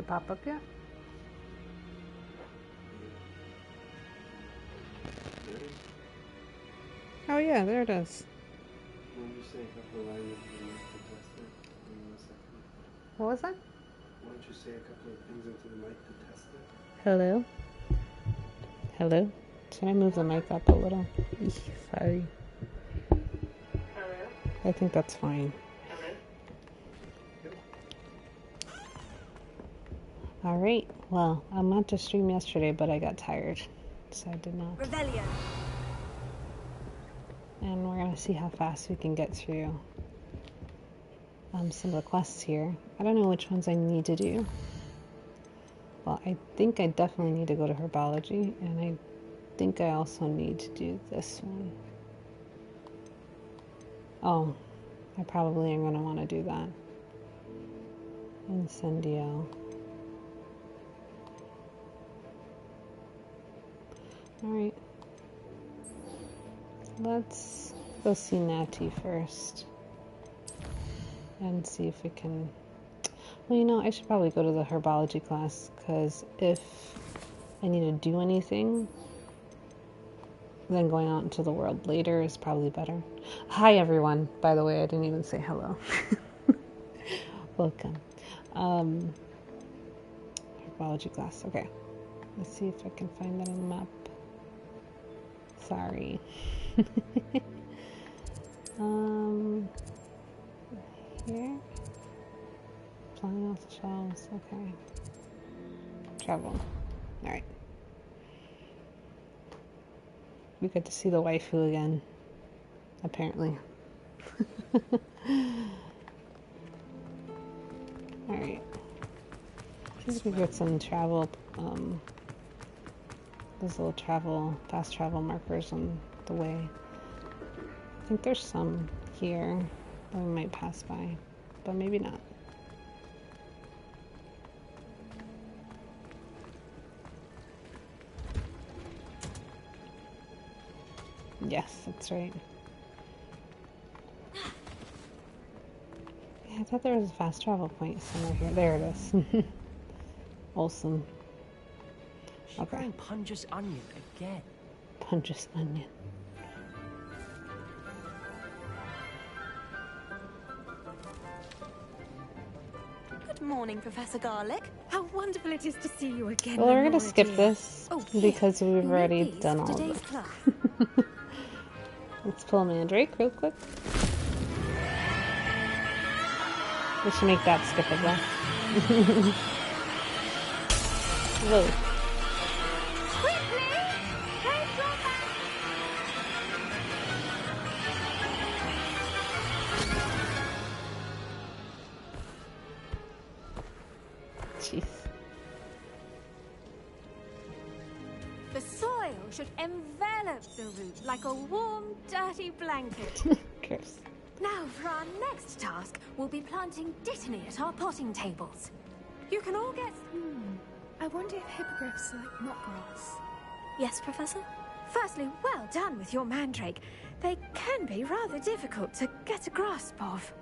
pop up yet? Oh yeah, there it is. What was that? Why don't you say a couple of things into the mic to test it? Hello? Hello? Should I move the mic up a little? Sorry. Hello? I think that's fine. Alright, well, I meant to stream yesterday, but I got tired, so I did not. Revelio. And we're gonna see how fast we can get through some of the quests here. I don't know which ones I need to do. Well, I think I definitely need to go to herbology, and I think I also need to do this one. Oh, I probably am gonna want to do that. Incendio. Alright. Let's go see Natty first. And see if we can... Well, you know, I should probably go to the herbology class, because if I need to do anything, then going out into the world later is probably better. Hi, everyone. By the way, I didn't even say hello. Welcome. Herbology class. Okay. Let's see if I can find that on the map. Sorry. Here? Flying off the shelves. Okay. Travel. Alright. We get to see the waifu again. Apparently. Alright. I think we get some travel, those little fast travel markers on the way. I think there's some here that we might pass by, but maybe not. Yes, that's right. Yeah, I thought there was a fast travel point somewhere here. There it is. Awesome. Okay. Punch's onion again. Punch's onion. Good morning, Professor Garlic. How wonderful it is to see you again. Well, we're gonna skip dear. this because we've already done all of today's it. class. Let's pull Mandrake real quick. We should make that skippable. Whoa. Quickly! Take your back! Jeez. The soil should envelop the root like a warm, dirty blanket. Gross. Now, for our next task, we'll be planting dittany at our potting tables. You can all get... I wonder if hippogriffs like knotgrass. Yes, Professor? Firstly, well done with your mandrake. They can be rather difficult to get a grasp of.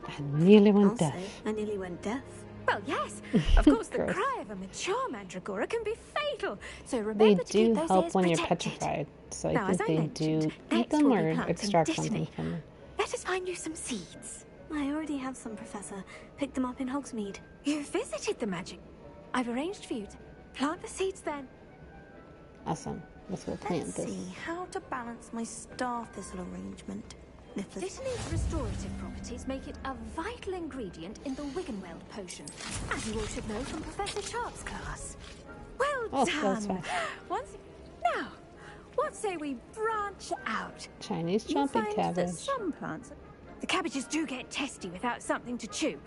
I nearly went deaf. I nearly went deaf. Well, yes. Of course, the Gross. cry of a mature mandragora can be fatal. So They remember to keep do those help ears when you're protected. petrified, so Now, I as think I they mentioned, do eat next them we'll be or planting extract dittany. something from them. Let us find you some seeds. I already have some, Professor. Picked them up in Hogsmeade. You visited the magic. I've arranged for you to plant the seeds then. Awesome. Let's go plant Let's this. see how to balance my star thistle arrangement. Dittany's restorative properties make it a vital ingredient in the Wiggenweld potion, as you all should know from Professor Sharp's class. Well Oh, that was done. fast. Now, what say we branch out? Chinese You'll chomping find cabbage. that some plants, the cabbages do get testy without something to chew.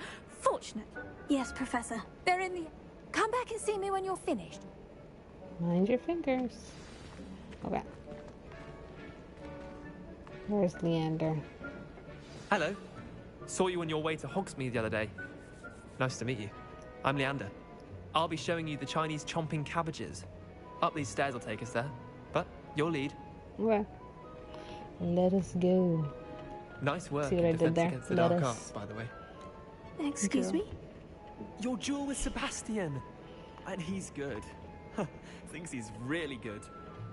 Fortunate, Yes, Professor. they're in the. Come back and see me when you're finished. Mind your fingers. Okay. Where's Leander? Hello. Saw you on your way to Hogsmeade the other day. Nice to meet you. I'm Leander. I'll be showing you the Chinese chomping cabbages. Up these stairs will take us there. But your lead. Okay. Let us go. Nice work See what I in did defense there? against the Let dark us- arts, by the way. Excuse me? Your duel with Sebastian. And he's good. Thinks he's really good.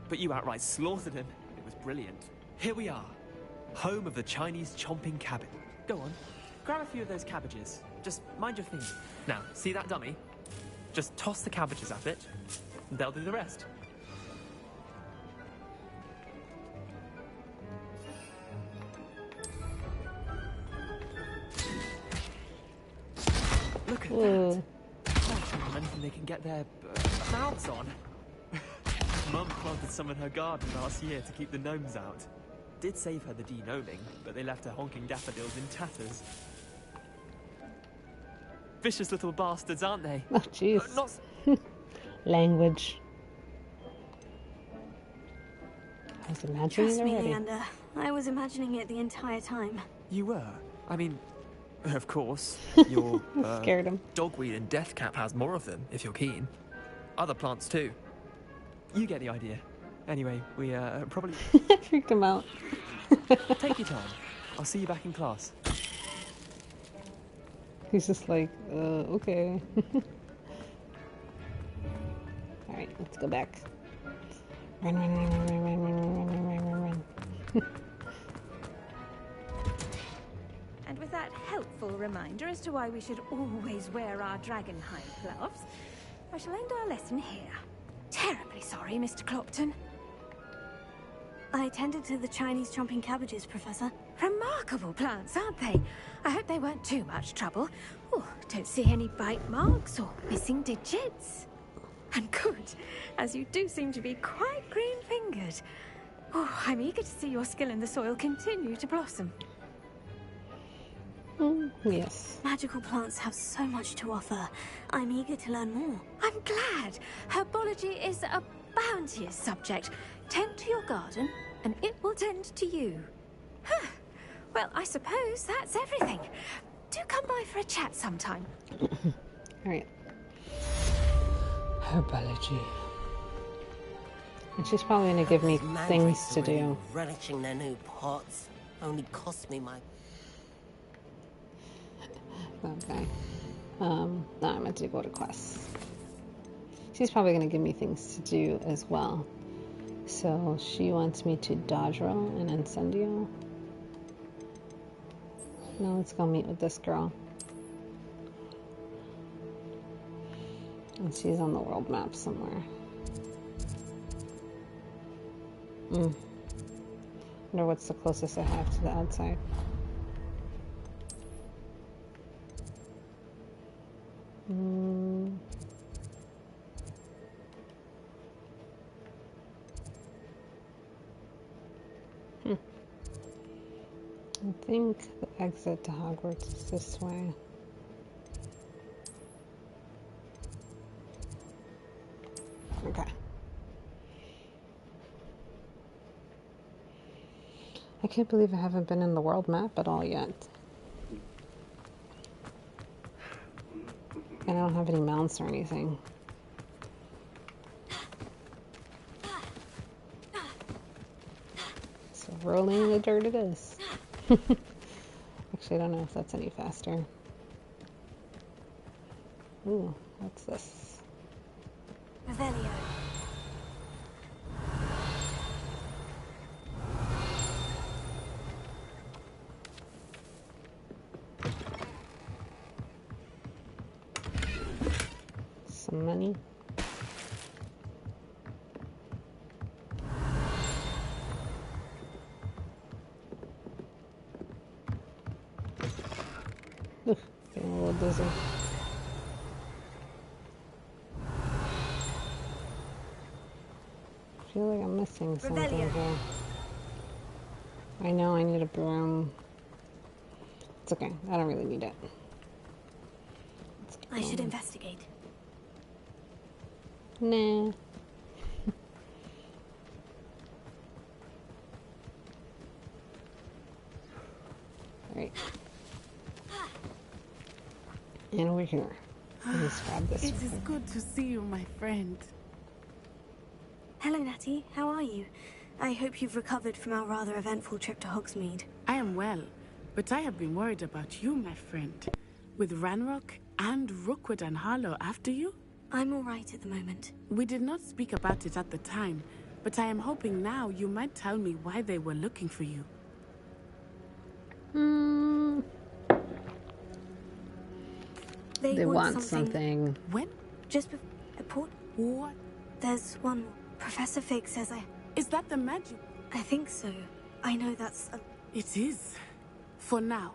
But you outright slaughtered him. It was brilliant. Here we are. Home of the Chinese chomping cabbage. Go on. Grab a few of those cabbages. Just mind your feet. Now, see that dummy? Just toss the cabbages at it. And they'll do the rest. Look at that. That's anything they can get their mouths on. Mum planted some in her garden last year to keep the gnomes out. Did save her the de-gnoming, but they left her honking daffodils in tatters. Vicious little bastards, aren't they? Oh, jeez. Not... Language. I was imagining Trust it me, already. Leander. I was imagining it the entire time. You were? I mean, of course. Your Scared him. dogweed and deathcap has more of them, if you're keen. Other plants too. You get the idea. Anyway, we probably... Freaked him out. Take your time. I'll see you back in class. He's just like, okay. Alright, let's go back. Run, run, run, run, run, run, run, run, run, run, run. And with that helpful reminder as to why we should always wear our dragonhide gloves, I shall end our lesson here. Terribly sorry, Mr. Clopton. I tended to the Chinese chomping cabbages, Professor. Remarkable plants, aren't they? I hope they weren't too much trouble. Oh, don't see any bite marks or missing digits. And good, as you do seem to be quite green-fingered. Oh, I'm eager to see your skill in the soil continue to blossom. Yes. Magical plants have so much to offer. I'm eager to learn more. I'm glad. Herbology is a bounteous subject. Tend to your garden, and it will tend to you. Huh. Well, I suppose that's everything. Do come by for a chat sometime. Alright. Herbology. And she's probably going to give me things to do. Relishing their new pots only cost me my... Okay. No, I meant to go to quests. She's probably going to give me things to do as well. So she wants me to dodge roll and incendio. No, let's go meet with this girl. And she's on the world map somewhere. Wonder what's the closest I have to the outside. I think the exit to Hogwarts is this way. Okay. I can't believe I haven't been in the world map at all yet. And I don't have any mounts or anything. So rolling in the dirt it is. Actually, I don't know if that's any faster. Ooh, what's this? Revelio. Some money. Ugh, getting a little dizzy. I feel like I'm missing something Revelio. here. I know I need a broom. It's okay. I don't really need it. I should investigate. Nah. Alright. And we're here. Let's grab this. It is good to see you, my friend. Hello, Natty. How are you? I hope you've recovered from our rather eventful trip to Hogsmeade. I am well, but I have been worried about you, my friend. With Ranrock, And Rookwood and Harlow after you? I'm all right at the moment. We did not speak about it at the time, but I am hoping now you might tell me why they were looking for you. They want something. When? Just before the port. What? There's one more. Professor Fig says Is that the magic? I think so. I know that's It is. For now.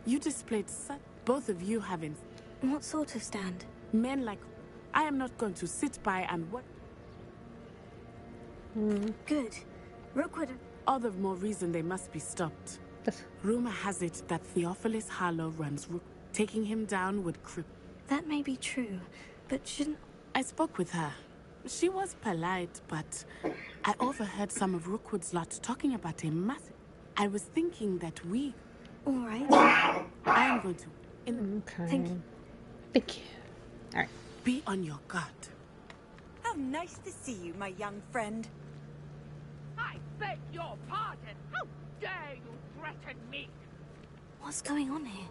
You displayed such... Both of you haven't... What sort of stand? Men like... I am not going to sit by and what... Good. Rookwood... All the more reason they must be stopped. Rumor has it that Theophilus Harlow runs Rook. Taking him down would cripple. That may be true, but shouldn't... I spoke with her. She was polite, but I overheard some of Rookwood's lot talking about a massive... I was thinking that we... All right. I am going to... Okay. Thank you. Thank you. All right. Be on your guard. How nice to see you, my young friend. I beg your pardon. How dare you threaten me? What's going on here?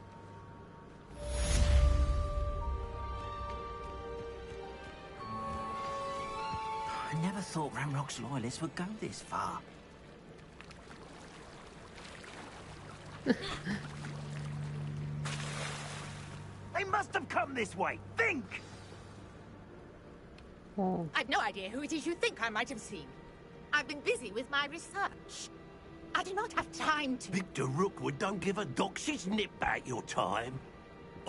I never thought Ramrock's loyalists would go this far. They must have come this way. Think! Oh. I've no idea who it is you think I might have seen. I've been busy with my research. I do not have time to... Victor Rookwood don't give a doxy's nip back your time.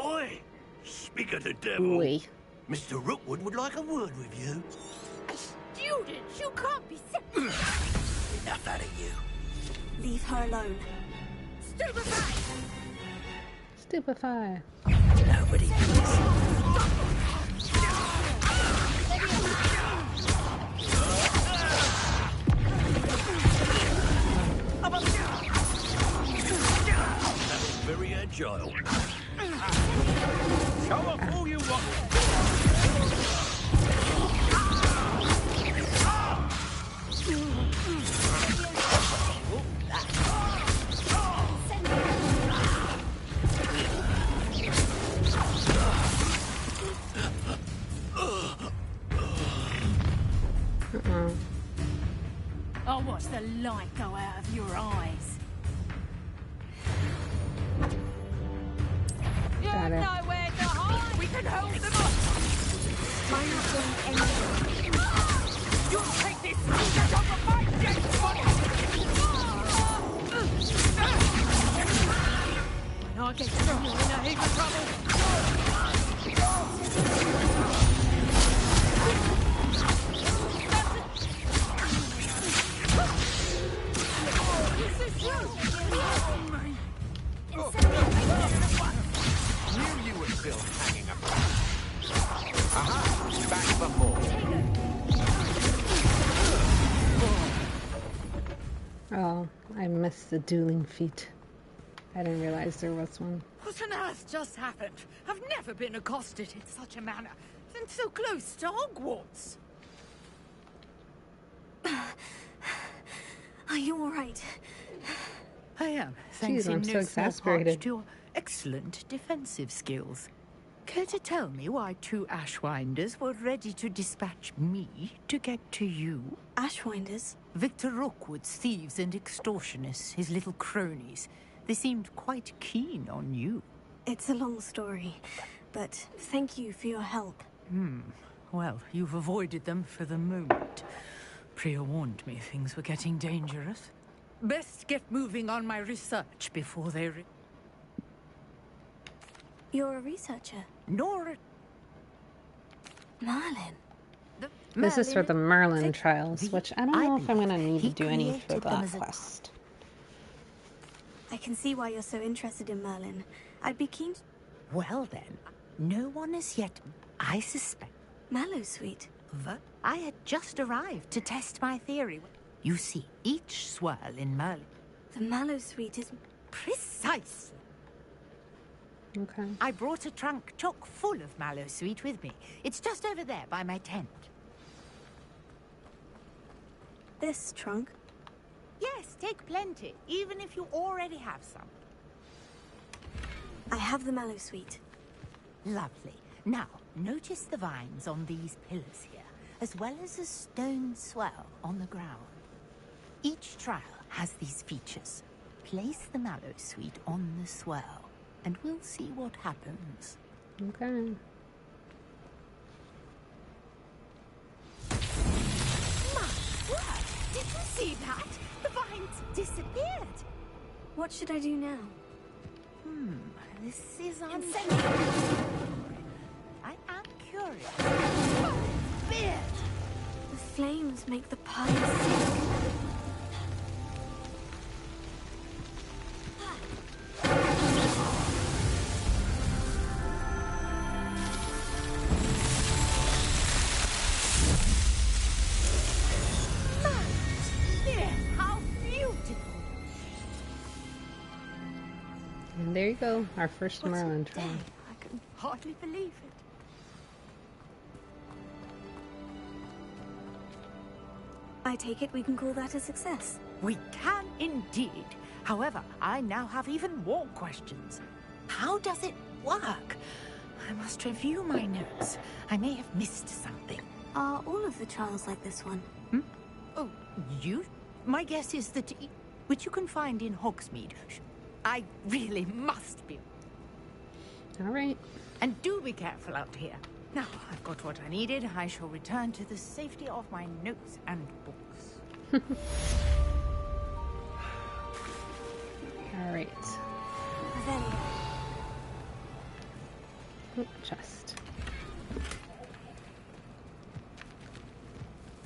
Oi! Speak of the devil. Oi. Mr. Rookwood would like a word with you. Students, you can't be sick. Enough out of you. Leave her alone. Stupefy! Stupefy. Nobody very agile. Show off who you want. I'll watch the light go out of your eyes. Got it. Nowhere to hide. We can hold them up. I'm not going anywhere. You'll take this. Get off of my dead body. When I get through, you're in a heap of trouble. Knew you were still hanging about. Aha! Back for more. Oh, I missed the dueling feat. I didn't realize there was one. What on earth just happened? I've never been accosted in such a manner. And so close to Hogwarts. Are you all right? I am, thanks Jeez, I'm in so no small part exasperated. to your excellent defensive skills. Care to tell me why two Ashwinders were ready to dispatch me to get to you? Ashwinders? Victor Rookwood's thieves and extortionists, his little cronies. They seemed quite keen on you. It's a long story, but thank you for your help. Well, you've avoided them for the moment. Priya warned me things were getting dangerous. Best get moving on my research before they... You're a researcher? Nor... Merlin. This is for the Merlin trials, which I don't know if I'm going to need to He do any for created them that as a- quest. I can see why you're so interested in Merlin. I'd be keen to... Well then, no one as yet, I suspect. Mallowsweet. I had just arrived to test my theory. You see, each swirl in Merlin... The Mallowsweet is... Precisely. Okay. I brought a trunk chock full of Mallowsweet with me. It's just over there by my tent. This trunk? Yes, take plenty, even if you already have some. I have the Mallowsweet. Lovely. Now, notice the vines on these pillars here, as well as a stone swell on the ground. Each trial has these features. Place the mallow sweet on the swell, and we'll see what happens. Okay. My word! Did you see that? The vines disappeared. What should I do now? This is Insane. I am curious. Beard! The flames make the party sick. How beautiful! And there you go, our first Merlin trial. I can hardly believe it. I take it we can call that a success. We can indeed. However, I now have even more questions. How does it work? I must review my notes. I may have missed something. Are all of the trials like this one? Oh, you? My guess is that... which you can find in Hogsmeade. I really must be. All right. And do be careful out here. Now, I've got what I needed. I shall return to the safety of my notes and books. All right. Revelio. Oh, chest.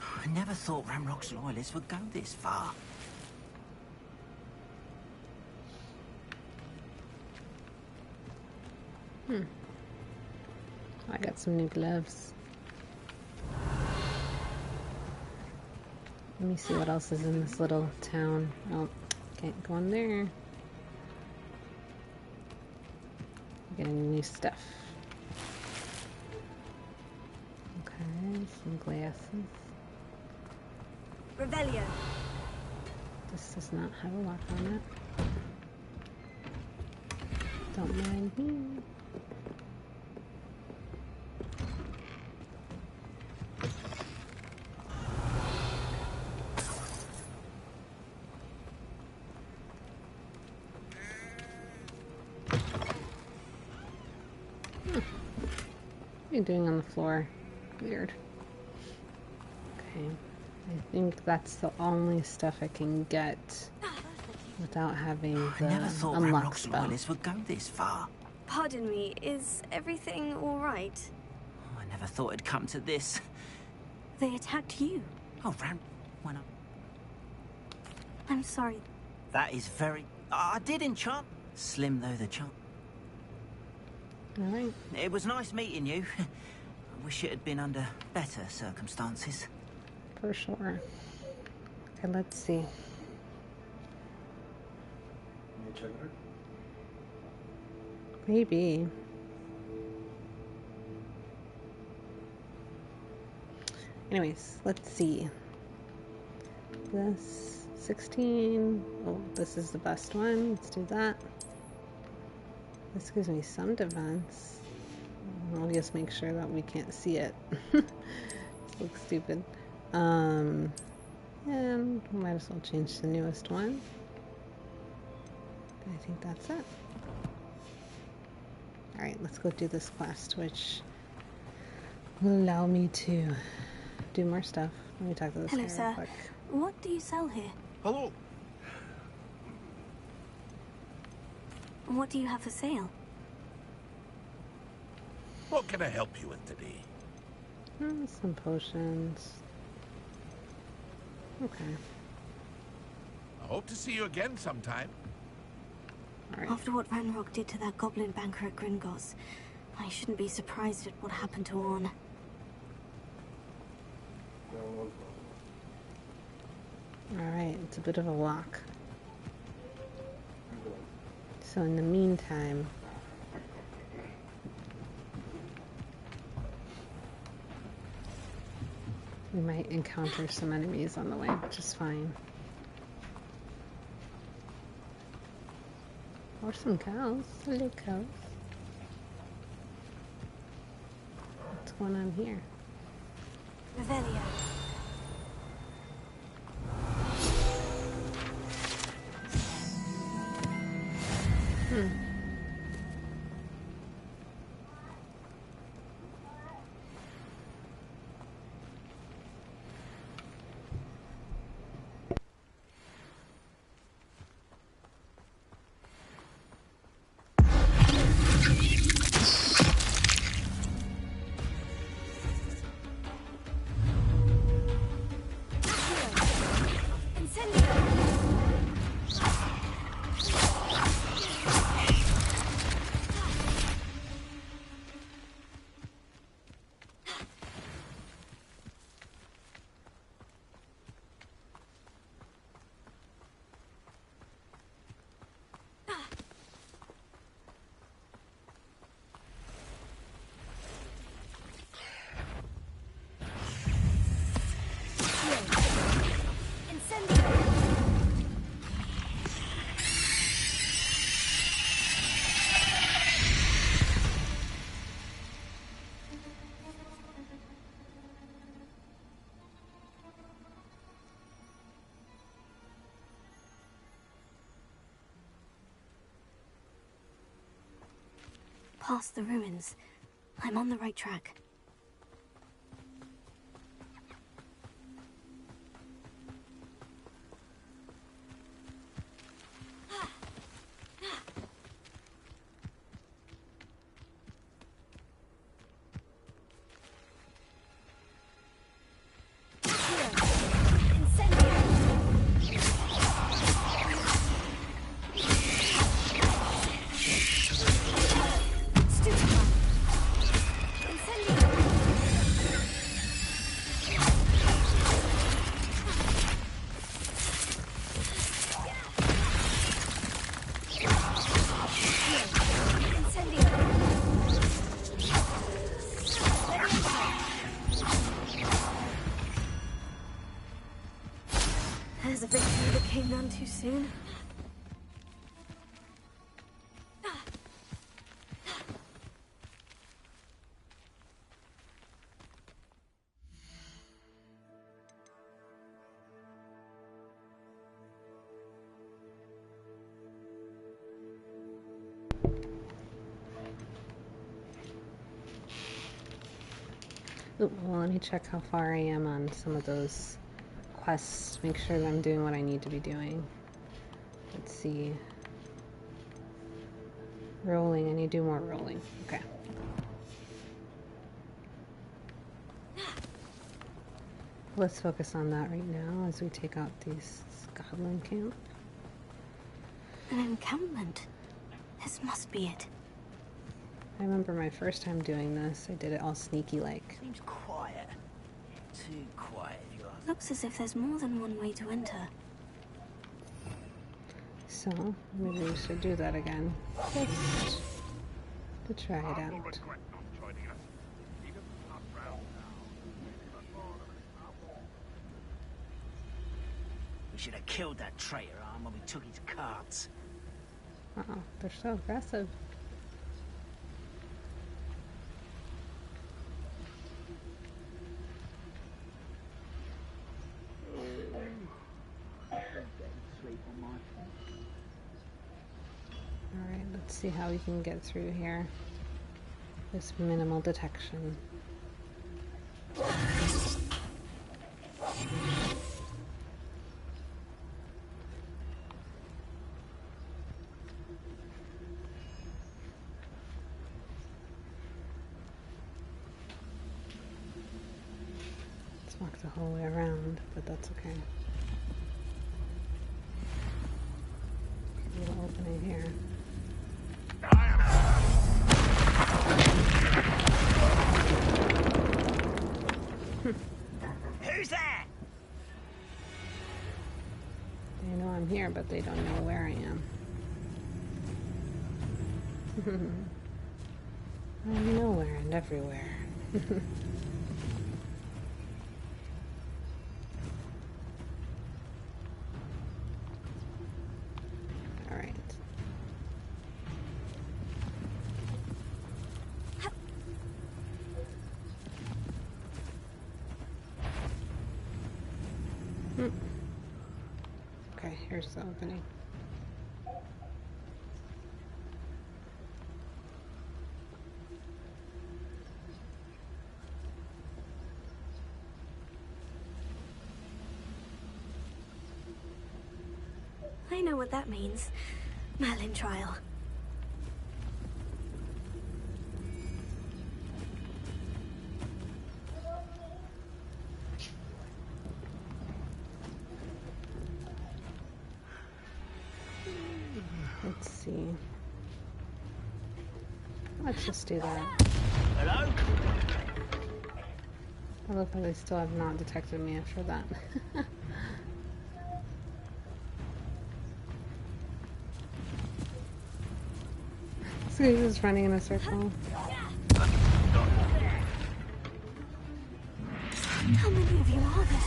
I never thought Ramrock's loyalists would go this far. I got some new gloves. Let me see what else is in this little town. Oh, can't go in there. Getting new stuff. Okay, some glasses. Revelio. This does not have a lock on it. Don't mind me. What are you doing on the floor? Weird. Okay. I think that's the only stuff I can get without having the I never thought unlock Ramrock's spell. loyalists would go this far. Pardon me, is everything all right? I never thought it'd come to this. They attacked you. Oh, when I'm sorry. that is very... I did enchant. Slim though the chance. All right. It was nice meeting you. I wish it had been under better circumstances. For sure. Okay, let's see. Can you check her? Maybe. Anyways, let's see. This 16. Oh, this is the best one. Let's do that. This gives me some defense. I'll just make sure that we can't see it. This looks stupid. And we might as well change to the newest one. I think that's it. Alright, let's go do this quest, which will allow me to do more stuff. Let me talk to this Hello, guy sir. real quick. What do you sell here? Hello. What do you have for sale? What can I help you with today? Some potions. Okay. I hope to see you again sometime. Alright. After what Ranrock did to that goblin banker at Gringotts, I shouldn't be surprised at what happened to Orn. Alright, it's a bit of a walk. So in the meantime, we might encounter some enemies on the way, which is fine. Or some cows. Hello, cows. when I'm here. Revelio. Past the ruins. I'm on the right track. There's a victory that came none too soon. Ooh, well, let me check how far I am on some of those quests. Make sure that I'm doing what I need to be doing. Let's see. Rolling. I need to do more rolling. Okay. Let's focus on that right now as we take out these goblin camp. An encampment. This must be it. I remember my first time doing this. I did it all sneaky-like. Seems quiet. Too quiet, if you ask. Looks as if there's more than one way to enter. So, maybe we should do that again. Just to try it out. We should have killed that traitor arm when we took his carts. Uh-oh, they're so aggressive. Alright, let's see how we can get through here. This minimal detection. Let's walk the whole way around, but that's okay. A little opening here. Who's that? They know I'm here, but they don't know where I am. I'm nowhere and everywhere. Alright. Okay, here's the opening. I know what that means. Merlin trial. Let's see. Let's just do that. Hello? I love how they still have not detected me after that. So he's just running in a circle. How many of you are there?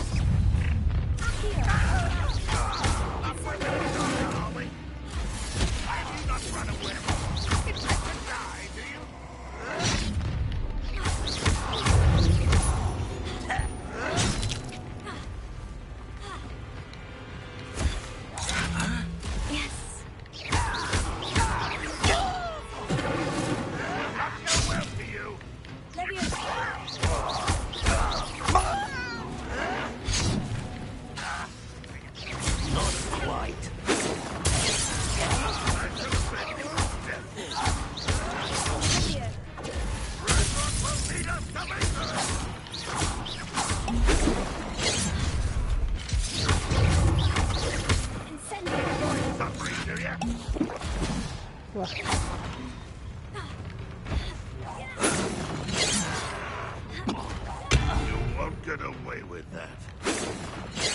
Get away with that. You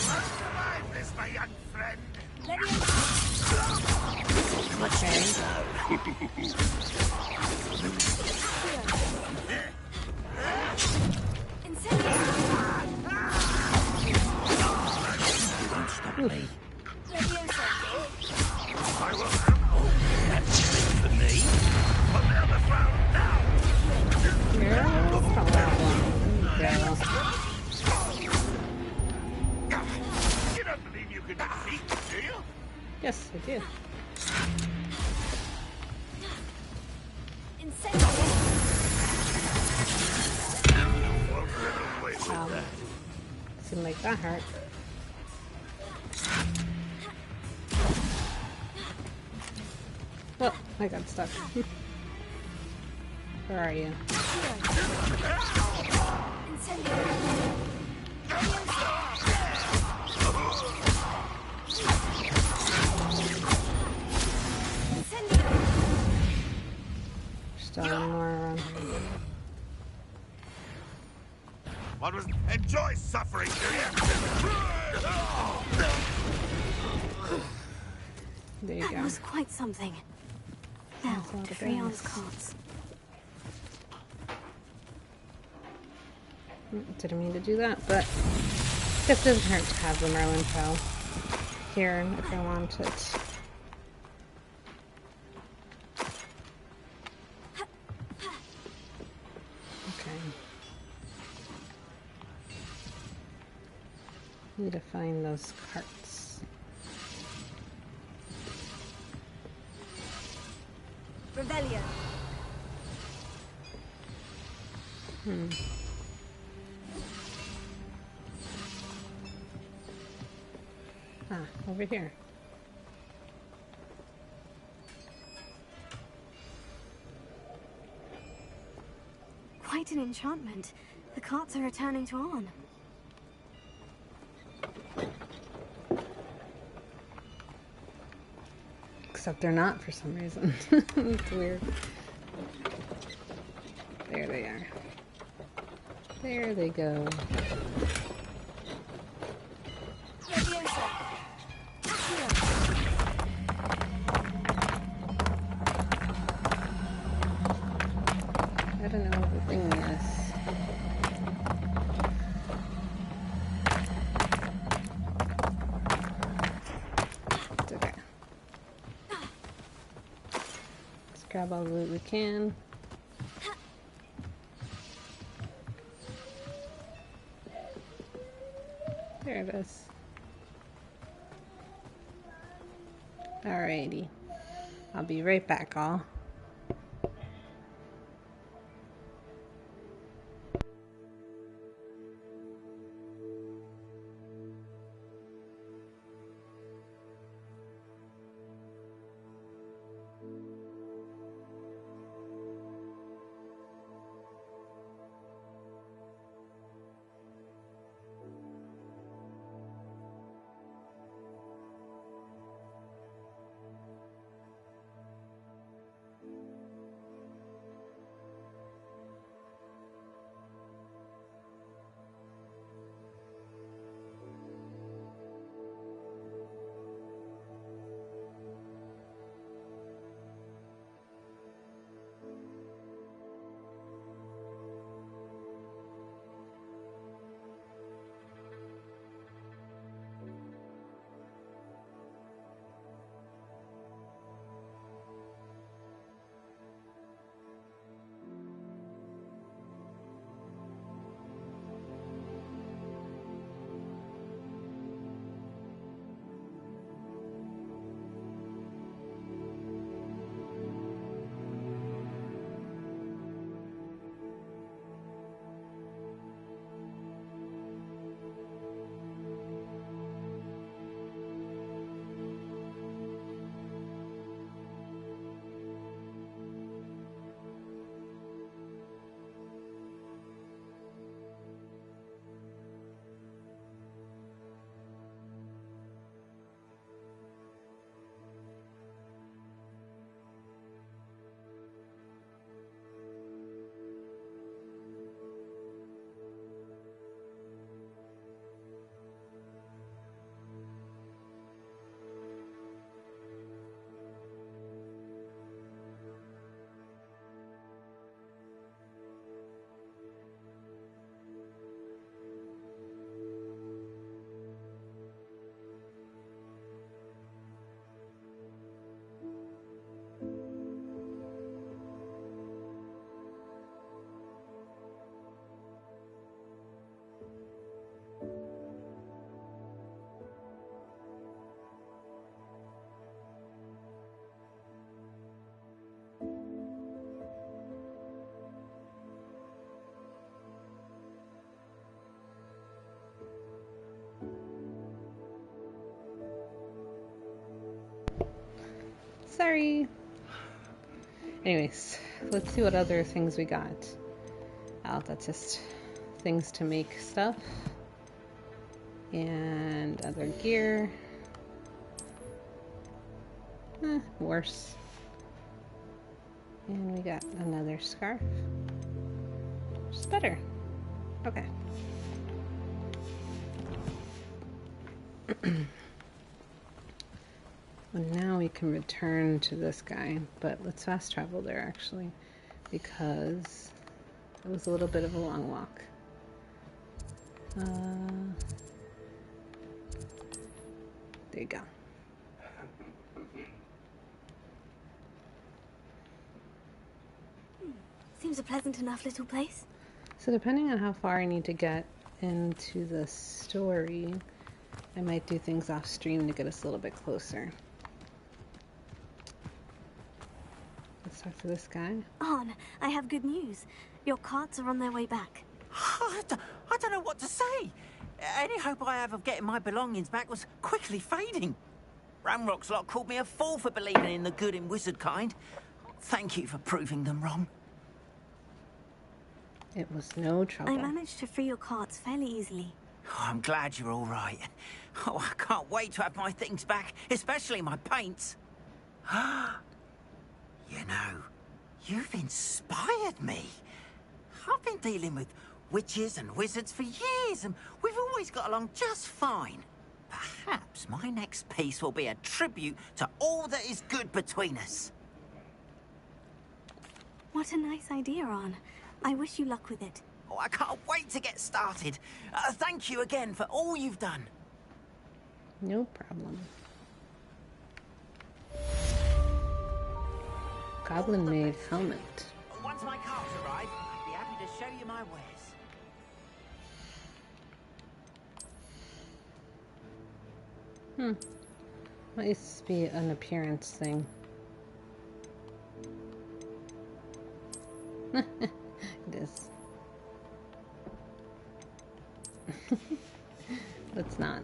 won't survive this, my young friend. You won't stop me. I will have that's for me. Put me on the ground now. You don't believe you can defeat me, do you? Yes, I do. Seemed like that hurt. Oh, I got stuck. Where are you? Still one more around here. What was enjoy suffering, do you? There you That go. was quite something. Now to Freon's cards. Didn't mean to do that, but it doesn't hurt to have the Merlin trial here if I want it. Okay. Need to find those carts. Revelio. Ah, over here. Quite an enchantment. The carts are returning to on. Except they're not for some reason. It's weird. There they are. There they go. I don't know what the thing is. It's okay. Let's grab all the loot we can. There it is. Alrighty. I'll be right back, all. Sorry. Anyways, let's see what other things we got. Oh, that's just things to make stuff. And other gear. Worse. And we got another scarf. Just better. Okay. Well, now we can return to this guy, but let's fast travel there actually, because it was a little bit of a long walk. There you go. Seems a pleasant enough little place. So depending on how far I need to get into the story, I might do things off stream to get us a little bit closer. Let's talk to this guy. Arn, I have good news. Your carts are on their way back. I don't know what to say. Any hope I have of getting my belongings back was quickly fading. Ramrock's lot called me a fool for believing in the good in wizard kind. Thank you for proving them wrong. It was no trouble. I managed to free your carts fairly easily. Oh, I'm glad you're all right. Oh, I can't wait to have my things back, especially my paints. You know, you've inspired me. I've been dealing with witches and wizards for years, and we've always got along just fine. Perhaps my next piece will be a tribute to all that is good between us. What a nice idea, Arn. I wish you luck with it. Oh, I can't wait to get started. Thank you again for all you've done. No problem. Goblin-made helmet. Once my carts arrive, I'd be happy to show you my wares. Might just be an appearance thing. It is. Let's not.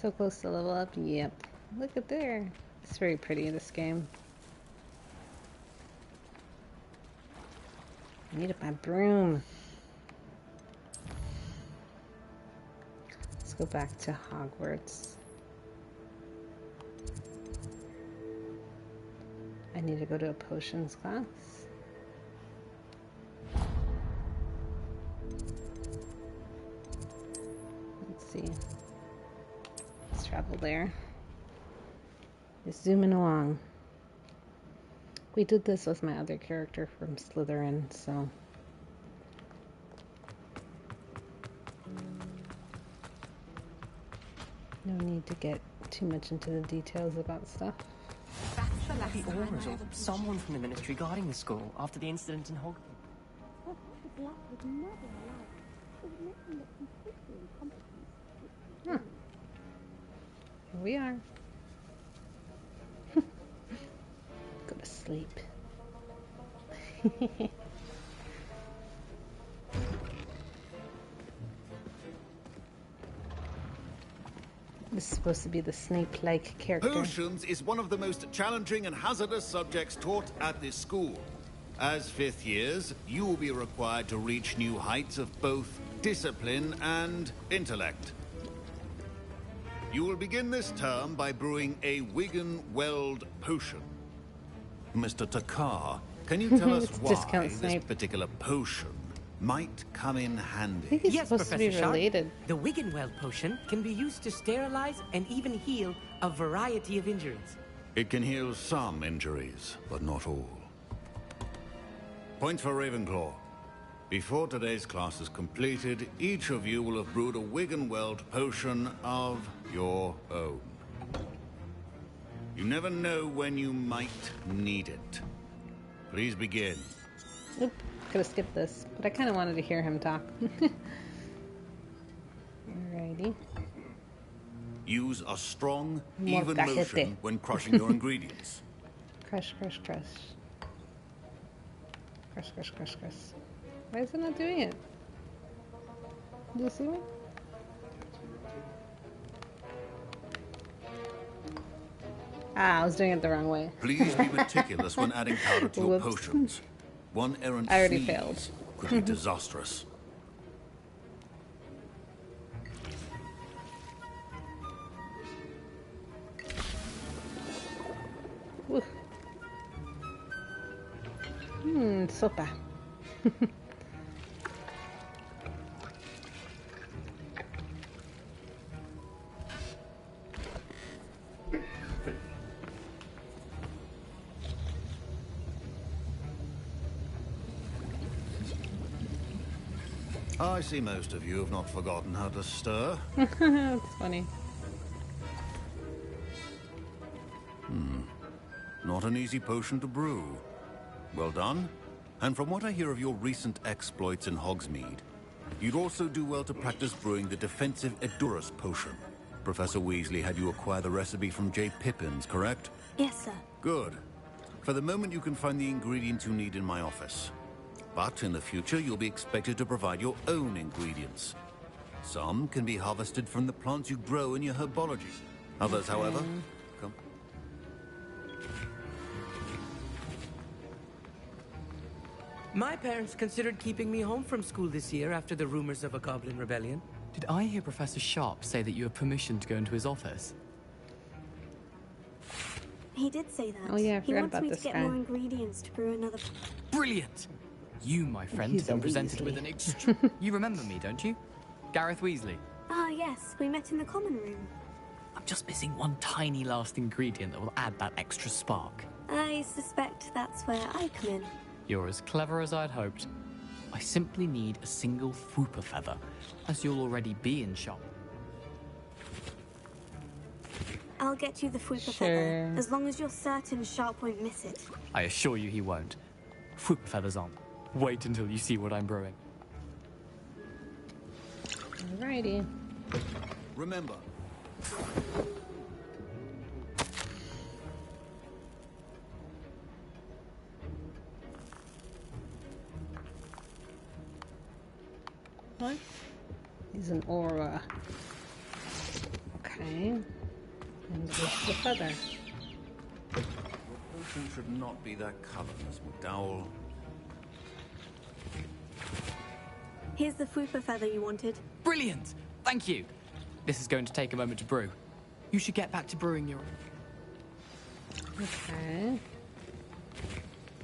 So close to level up? Yep. Look at there. It's very pretty, this game. I need my broom. Let's go back to Hogwarts. I need to go to a potions class. Let's see. Let's travel there. Just zooming along. We did this with my other character from Slytherin, so... no need to get too much into the details about stuff. The Aurors or someone from the Ministry guarding the school after the incident in Hogwarts. Huh. Here we are. Go to sleep. This is supposed to be the Snape-like character. Potions is one of the most challenging and hazardous subjects taught at this school. As fifth years, you will be required to reach new heights of both discipline and intellect. You will begin this term by brewing a Wiggenweld potion. Mr. Takar, can you tell us why this particular potion might come in handy? Yes, Professor Sharp. The Wiggenweld potion can be used to sterilize and even heal a variety of injuries. It can heal some injuries, but not all. Point for Ravenclaw. Before today's class is completed, each of you will have brewed a Wiggenweld potion of your own. You never know when you might need it. Please begin. Oop, could have skipped this, but I kind of wanted to hear him talk. Alrighty. Use a strong, even motion when crushing your ingredients. Crush, crush, crush. Crush, crush, crush, crush. Why is it not doing it? Do you see me? Ah, I was doing it the wrong way. Please be meticulous when adding powder to your potions. One errant I already sneeze failed. could be disastrous. Sopa. I see most of you have not forgotten how to stir. That's funny. Not an easy potion to brew. Well done. And from what I hear of your recent exploits in Hogsmeade, you'd also do well to practice brewing the defensive Edurus potion. Professor Weasley had you acquire the recipe from J. Pippin's, correct? Yes, sir. Good. For the moment, you can find the ingredients you need in my office. But in the future, you'll be expected to provide your own ingredients. Some can be harvested from the plants you grow in your herbology. Others, however, come. My parents considered keeping me home from school this year after the rumors of a goblin rebellion. Did I hear Professor Sharp say that you have permission to go into his office? He did say that. Oh yeah, I he forgot wants about me this to get guy. more ingredients to brew another. Brilliant! You, my friend, He's have been a presented Weasley. with an You remember me, don't you? Gareth Weasley. Ah, yes, we met in the common room. I'm just missing one tiny last ingredient that will add that extra spark. I suspect that's where I come in. You're as clever as I'd hoped. I simply need a single Fwooper feather, as you'll already be in shop. I'll get you the Fwooper Sure. feather, as long as you're certain Sharp won't miss it. I assure you he won't. Fwooper feathers on. Wait until you see what I'm brewing. Alrighty. Remember, What? He's an aura. Okay. And there's the feather. Your potion should not be that color, Miss McDowell. Here's the fupa feather you wanted. Brilliant! Thank you. This is going to take a moment to brew. You should get back to brewing your... Okay.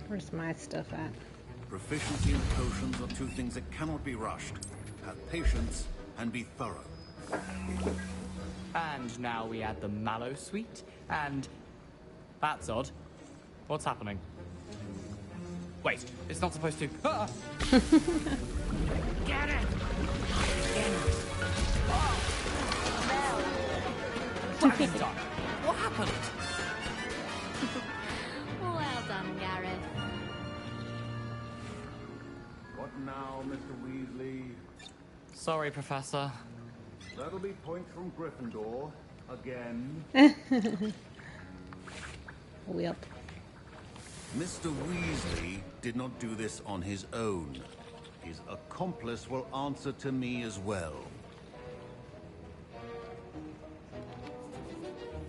Where's my stuff at? Proficiency in potions are two things that cannot be rushed. Have patience and be thorough. And now we add the mallow sweet, and... That's odd. What's happening? Wait, it's not supposed to... Ah! Get it! Dragon's done. What happened? Well done, Gareth. What now, Mr. Weasley? Sorry, Professor. That'll be points from Gryffindor. Again. Yep. Mr. Weasley did not do this on his own. His accomplice will answer to me as well.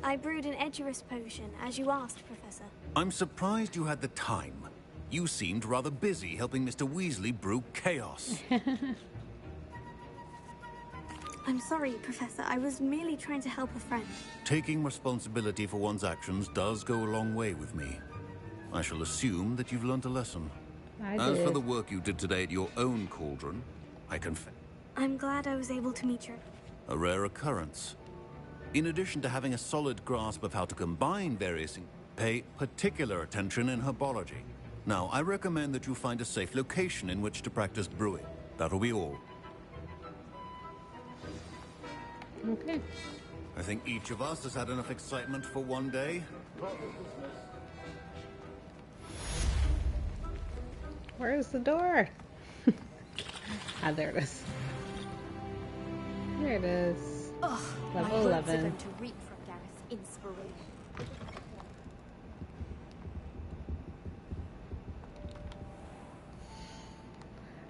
I brewed an Edurus potion, as you asked, Professor. I'm surprised you had the time. You seemed rather busy helping Mr. Weasley brew chaos. I'm sorry, Professor. I was merely trying to help a friend. Taking responsibility for one's actions does go a long way with me. I shall assume that you've learnt a lesson. As for the work you did today at your own cauldron, I confess. I'm glad I was able to meet you. A rare occurrence. In addition to having a solid grasp of how to combine various pay particular attention in herbology. Now, I recommend that you find a safe location in which to practice brewing. That'll be all. Okay. I think each of us has had enough excitement for one day. Where's the door? Ah, there it is. There it is. Ugh, Level my words 11. are going to reap from Gareth's inspiration.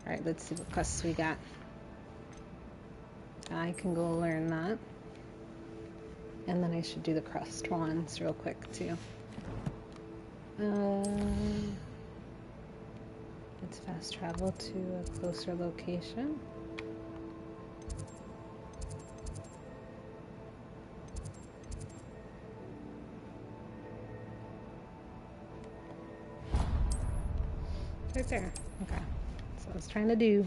Alright, let's see what quests we got. I can go learn that. And then I should do the crust ones real quick too. It's fast travel to a closer location. Right there. Okay. That's what I was trying to do.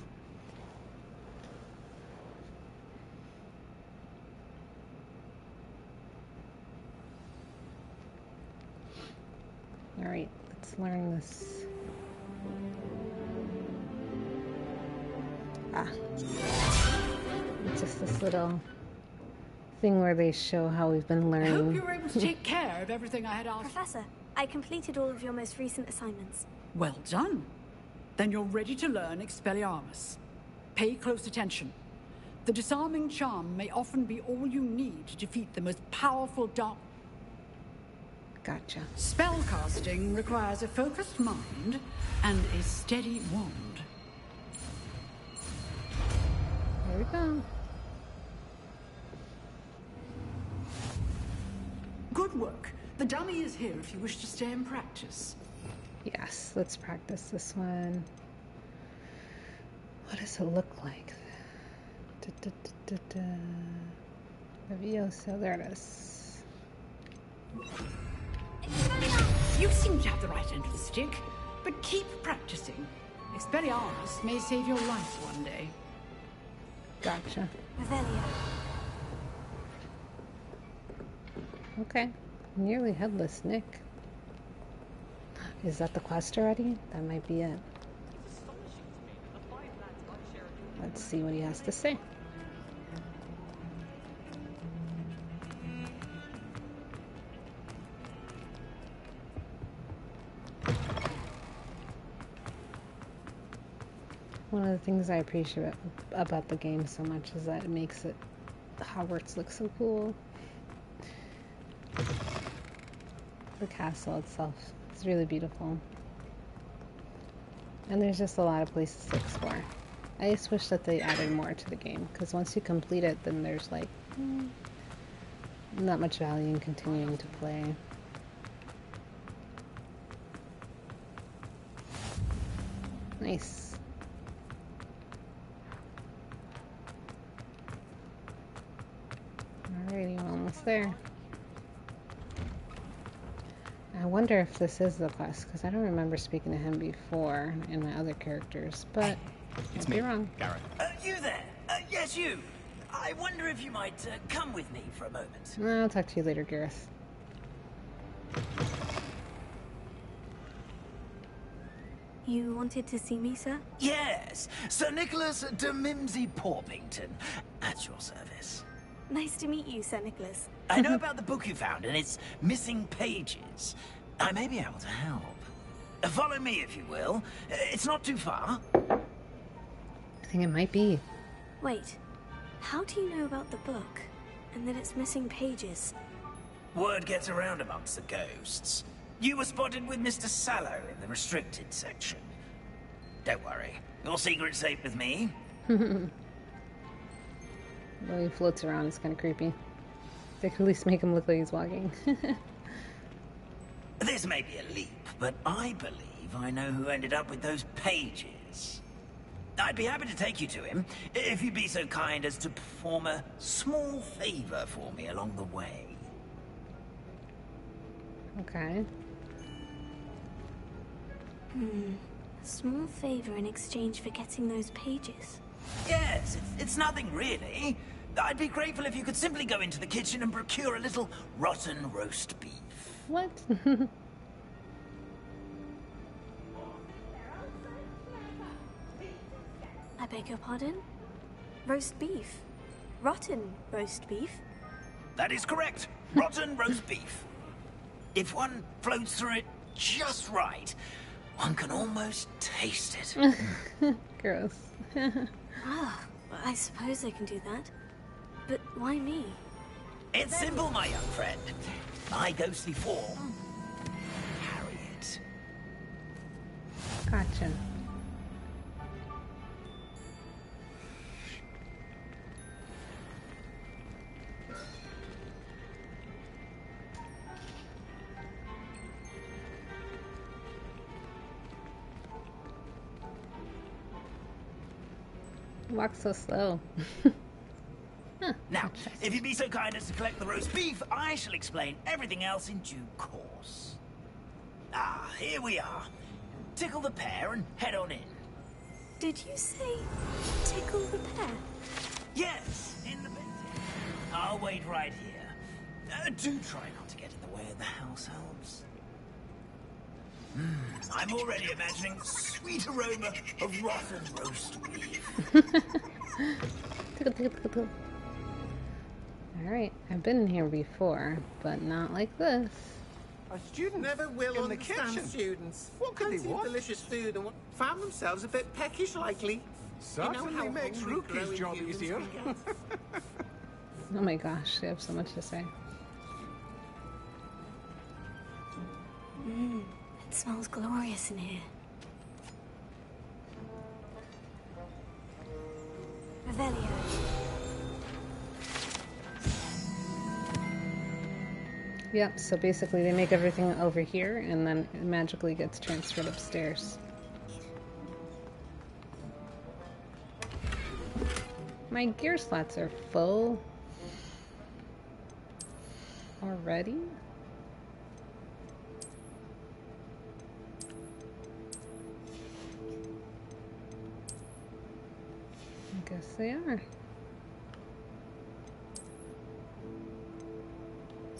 Alright, let's learn this. It's just this little thing where they show how we've been I hope learning. you were able to take care of everything I had asked. Professor, I completed all of your most recent assignments. Well done. Then you're ready to learn Expelliarmus. Pay close attention. The disarming charm may often be all you need to defeat the most powerful dark... Gotcha. Spellcasting requires a focused mind and a steady wand. There we go. Good work. The dummy is here if you wish to stay and practice. Yes, let's practice this one. What does it look like? Levioso, there it is. You seem to have the right end of the stick, but keep practicing. Expelliarmus may save your life one day. Gotcha. Revelio. Okay. Nearly headless Nick. Is that the quest already? That might be it. Let's see what he has to say. One of the things I appreciate about the game so much is that it makes it Hogwarts looks so cool. The castle itself is really beautiful. And there's just a lot of places to explore. I just wish that they added more to the game, because once you complete it, then there's like not much value in continuing to play. Nice. Alrighty, we're almost there. I wonder if this is the quest, because I don't remember speaking to him before in my other characters, but It's I'd me, be wrong. Garrett. You there? Yes, you. I wonder if you might come with me for a moment. I'll talk to you later, Gareth. You wanted to see me, sir? Yes, Sir Nicholas de Mimsy Porpington, at your service. Nice to meet you, Sir Nicholas. I know about the book you found and its missing pages. I may be able to help. Follow me, if you will. It's not too far. I think it might be. Wait, how do you know about the book and that it's missing pages? Word gets around amongst the ghosts. You were spotted with Mr. Sallow in the restricted section. Don't worry, your secret's safe with me. The way he floats around is kind of creepy. They could at least make him look like he's walking. This may be a leap, but I believe I know who ended up with those pages. I'd be happy to take you to him, if you'd be so kind as to perform a small favor for me along the way. Okay. A small favor in exchange for getting those pages. Yes, it's nothing really. I'd be grateful if you could simply go into the kitchen and procure a little rotten roast beef. What? I beg your pardon? Roast beef? Rotten roast beef? That is correct. Rotten roast beef. If one floats through it just right, one can almost taste it. Gross. Ah, I suppose I can do that. But why me? It's simple, my young friend. My ghostly form, Harriet. Gotcha. Walk so slow. Now, if you'd be so kind as to collect the roast beef, I shall explain everything else in due course. Ah, here we are. Tickle the pear and head on in. Did you say tickle the pear? Yes, in the bed. I'll wait right here. Do try not to get in the way of the house elves. I'm already imagining the sweet aroma of rotten roast beef. Tickle. Alright, I've been in here before, but not like this. A student never will in the understand kitchen. students. What could they Fancy want? delicious food and found themselves a bit peckish, likely. Certainly how makes hungry Rookie's growing job humans easier. can get. Oh my gosh, they have so much to say. It smells glorious in here. Revelio. Yep, so basically they make everything over here and then it magically gets transferred upstairs. My gear slots are full already? I guess they are.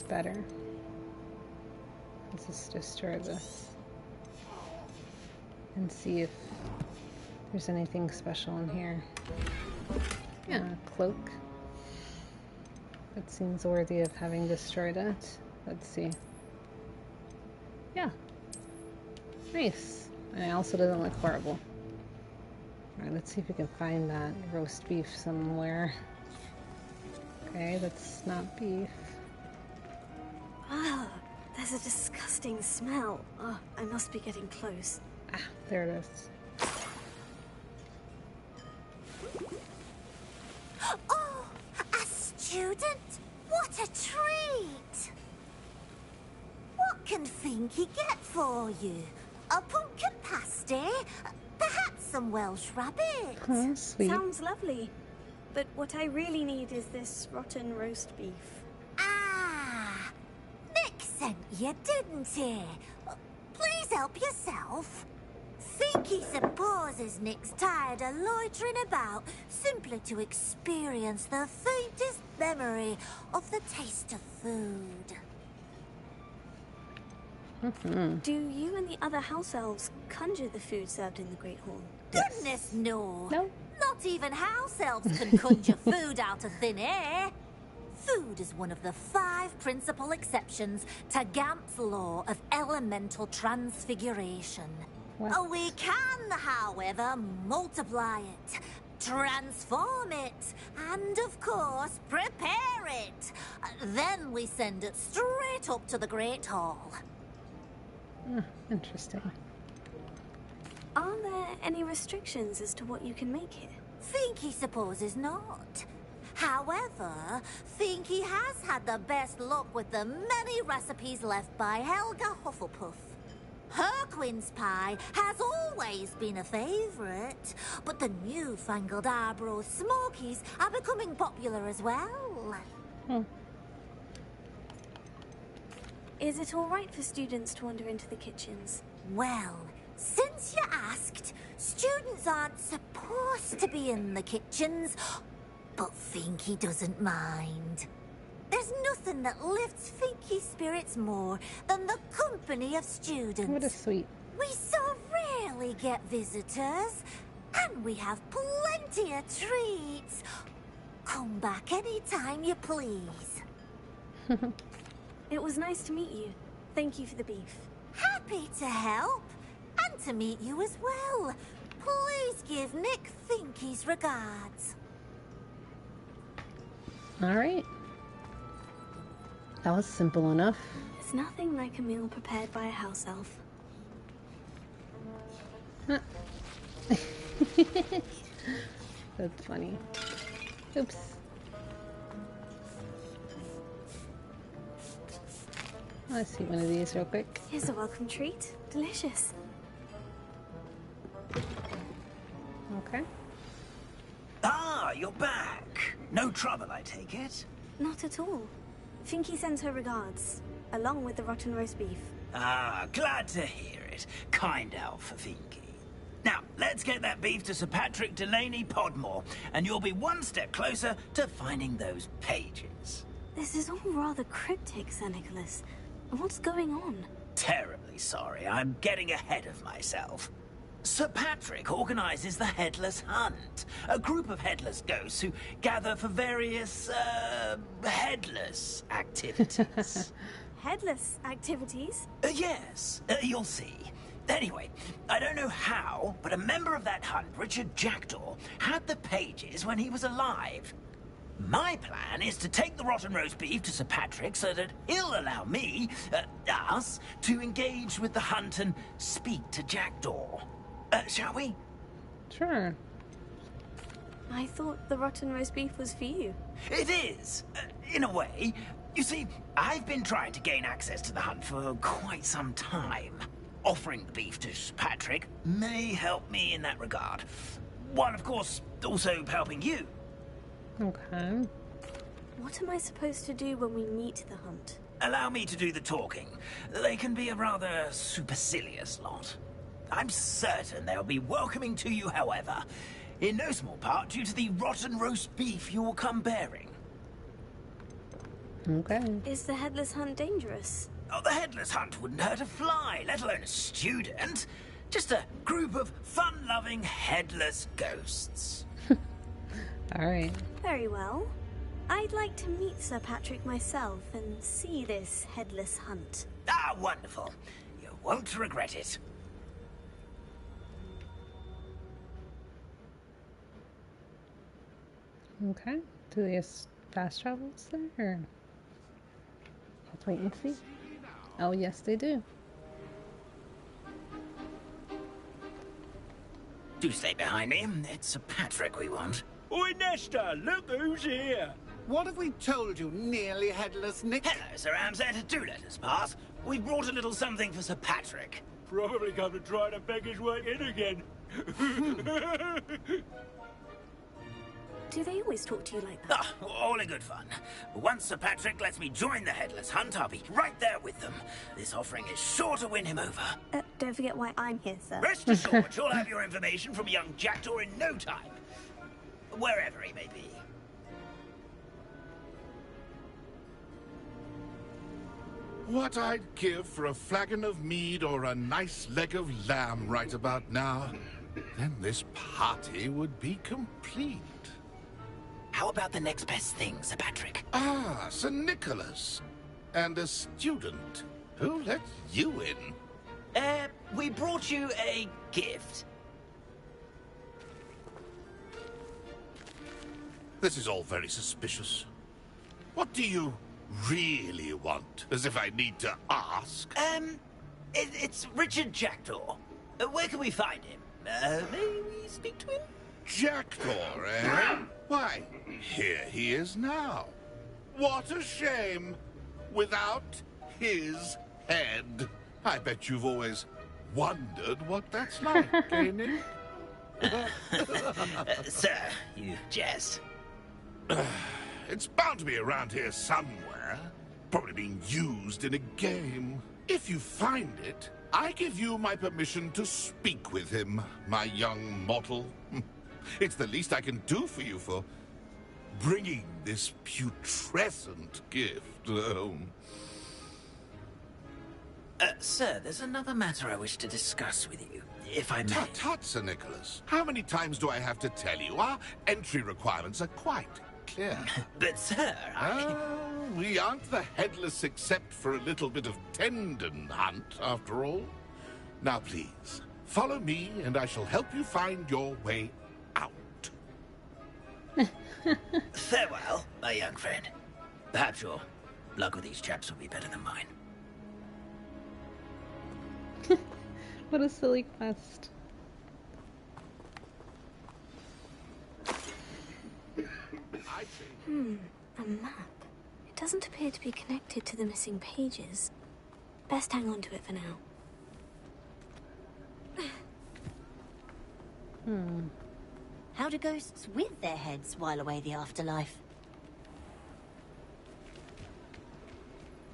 Better. Let's just destroy this and see if there's anything special in here. Yeah, a cloak. That seems worthy of having destroyed it. Let's see. Yeah. Nice. And it also doesn't look horrible. Alright, let's see if we can find that roast beef somewhere. Okay, that's not beef. Ah, there's a disgusting smell. Oh, I must be getting close. Ah, there it is. Oh, a student? What a treat! What can Finky get for you? A pumpkin pasty? Perhaps some Welsh rabbit? Oh, sweet. Sounds lovely. But what I really need is this rotten roast beef. Ah, Nick sent you, didn't he? Please help yourself. Finky supposes Nick's tired of loitering about simply to experience the faintest memory of the taste of food. Do you and the other house elves conjure the food served in the Great Hall? Goodness, no. No. Not even house elves can conjure food out of thin air. Food is one of the 5 principal exceptions to Gamp's law of elemental transfiguration. What? We can, however, multiply it, transform it, and of course, prepare it. Then we send it straight up to the Great Hall. Interesting. Are there any restrictions as to what you can make here? Finky supposes not. However, Finky has had the best luck with the many recipes left by Helga Hufflepuff. Her quince pie has always been a favourite, but the newfangled Arbroath Smokies are becoming popular as well. Is it all right for students to wander into the kitchens? Well, since you asked, students aren't supposed to be in the kitchens, but Finky doesn't mind. There's nothing that lifts Finky's spirits more than the company of students. What a sweet. We so rarely get visitors, and we have plenty of treats. Come back any time you please. It was nice to meet you. Thank you for the beef. Happy to help, and to meet you as well. Please give Nick Finky's regards. All right. That was simple enough. It's nothing like a meal prepared by a house elf. Huh. That's funny. Oops. Let's see one of these real quick. Here's a welcome treat. Delicious. Okay. Ah, you're back. No trouble, I take it? Not at all. Finky sends her regards, along with the rotten roast beef. Ah, glad to hear it. Kind elf for Finky. Now, let's get that beef to Sir Patrick Delaney Podmore, and you'll be one step closer to finding those pages. This is all rather cryptic, Sir Nicholas. What's going on? Terribly sorry, I'm getting ahead of myself. Sir Patrick organizes the Headless Hunt, a group of headless ghosts who gather for various, headless activities. Headless activities? Yes, you'll see. Anyway, I don't know how, but a member of that hunt, Richard Jackdaw, had the pages when he was alive. My plan is to take the rotten roast beef to Sir Patrick so that he'll allow me, us, to engage with the hunt and speak to Jackdaw. Shall we? Sure. I thought the rotten roast beef was for you. It is, in a way. You see, I've been trying to gain access to the hunt for quite some time. Offering the beef to Sir Patrick may help me in that regard. While, of course, also helping you. Okay. What am I supposed to do when we meet the hunt? Allow me to do the talking. They can be a rather supercilious lot. I'm certain they'll be welcoming to you, however, in no small part due to the rotten roast beef you will come bearing. Okay. Is the Headless Hunt dangerous? Oh, the Headless Hunt wouldn't hurt a fly, let alone a student. Just a group of fun-loving headless ghosts. All right. Very well. I'd like to meet Sir Patrick myself and see this Headless Hunt. Ah, wonderful. You won't regret it. Okay. Do they fast travels there? Or... Let's wait and see. Oh, yes, they do. Do stay behind me. It's Sir Patrick we want. Oi, Nesta, look who's here. What have we told you, nearly headless Nick? Hello, Sir Ramsed. Do let us pass. We brought a little something for Sir Patrick. Probably come to try to beg his way in again. Do they always talk to you like that? Ah, all in good fun. Once Sir Patrick lets me join the Headless Hunt, I'll be right there with them. This offering is sure to win him over. Don't forget why I'm here, sir. Rest assured, you'll have your information from young Jackdaw in no time. Wherever he may be. What I'd give for a flagon of mead or a nice leg of lamb right about now. Then this party would be complete. How about the next best thing, Sir Patrick? Ah, Sir Nicholas. And a student. Who let you in? We brought you a gift. This is all very suspicious. What do you really want? As if I need to ask. It's Richard Jackdaw. Where can we find him? May we speak to him? Jackdaw, eh? Why, here he is now. What a shame. Without his head. I bet you've always wondered what that's like, eh, Nick? Sir, you jest. It's bound to be around here somewhere. Probably being used in a game. If you find it, I give you my permission to speak with him, my young mortal. It's the least I can do for you for bringing this putrescent gift home. Sir, there's another matter I wish to discuss with you, if I may. Tut, tut, Sir Nicholas. How many times do I have to tell you? Our entry requirements are quite clear. But, sir, we aren't the Headless except for a little bit of tendon hunt, after all. Now, please, follow me, and I shall help you find your way out. Farewell, my young friend. Perhaps your luck with these chaps will be better than mine. What a silly quest. A map. It doesn't appear to be connected to the missing pages. Best hang on to it for now. How do ghosts with their heads while away the afterlife?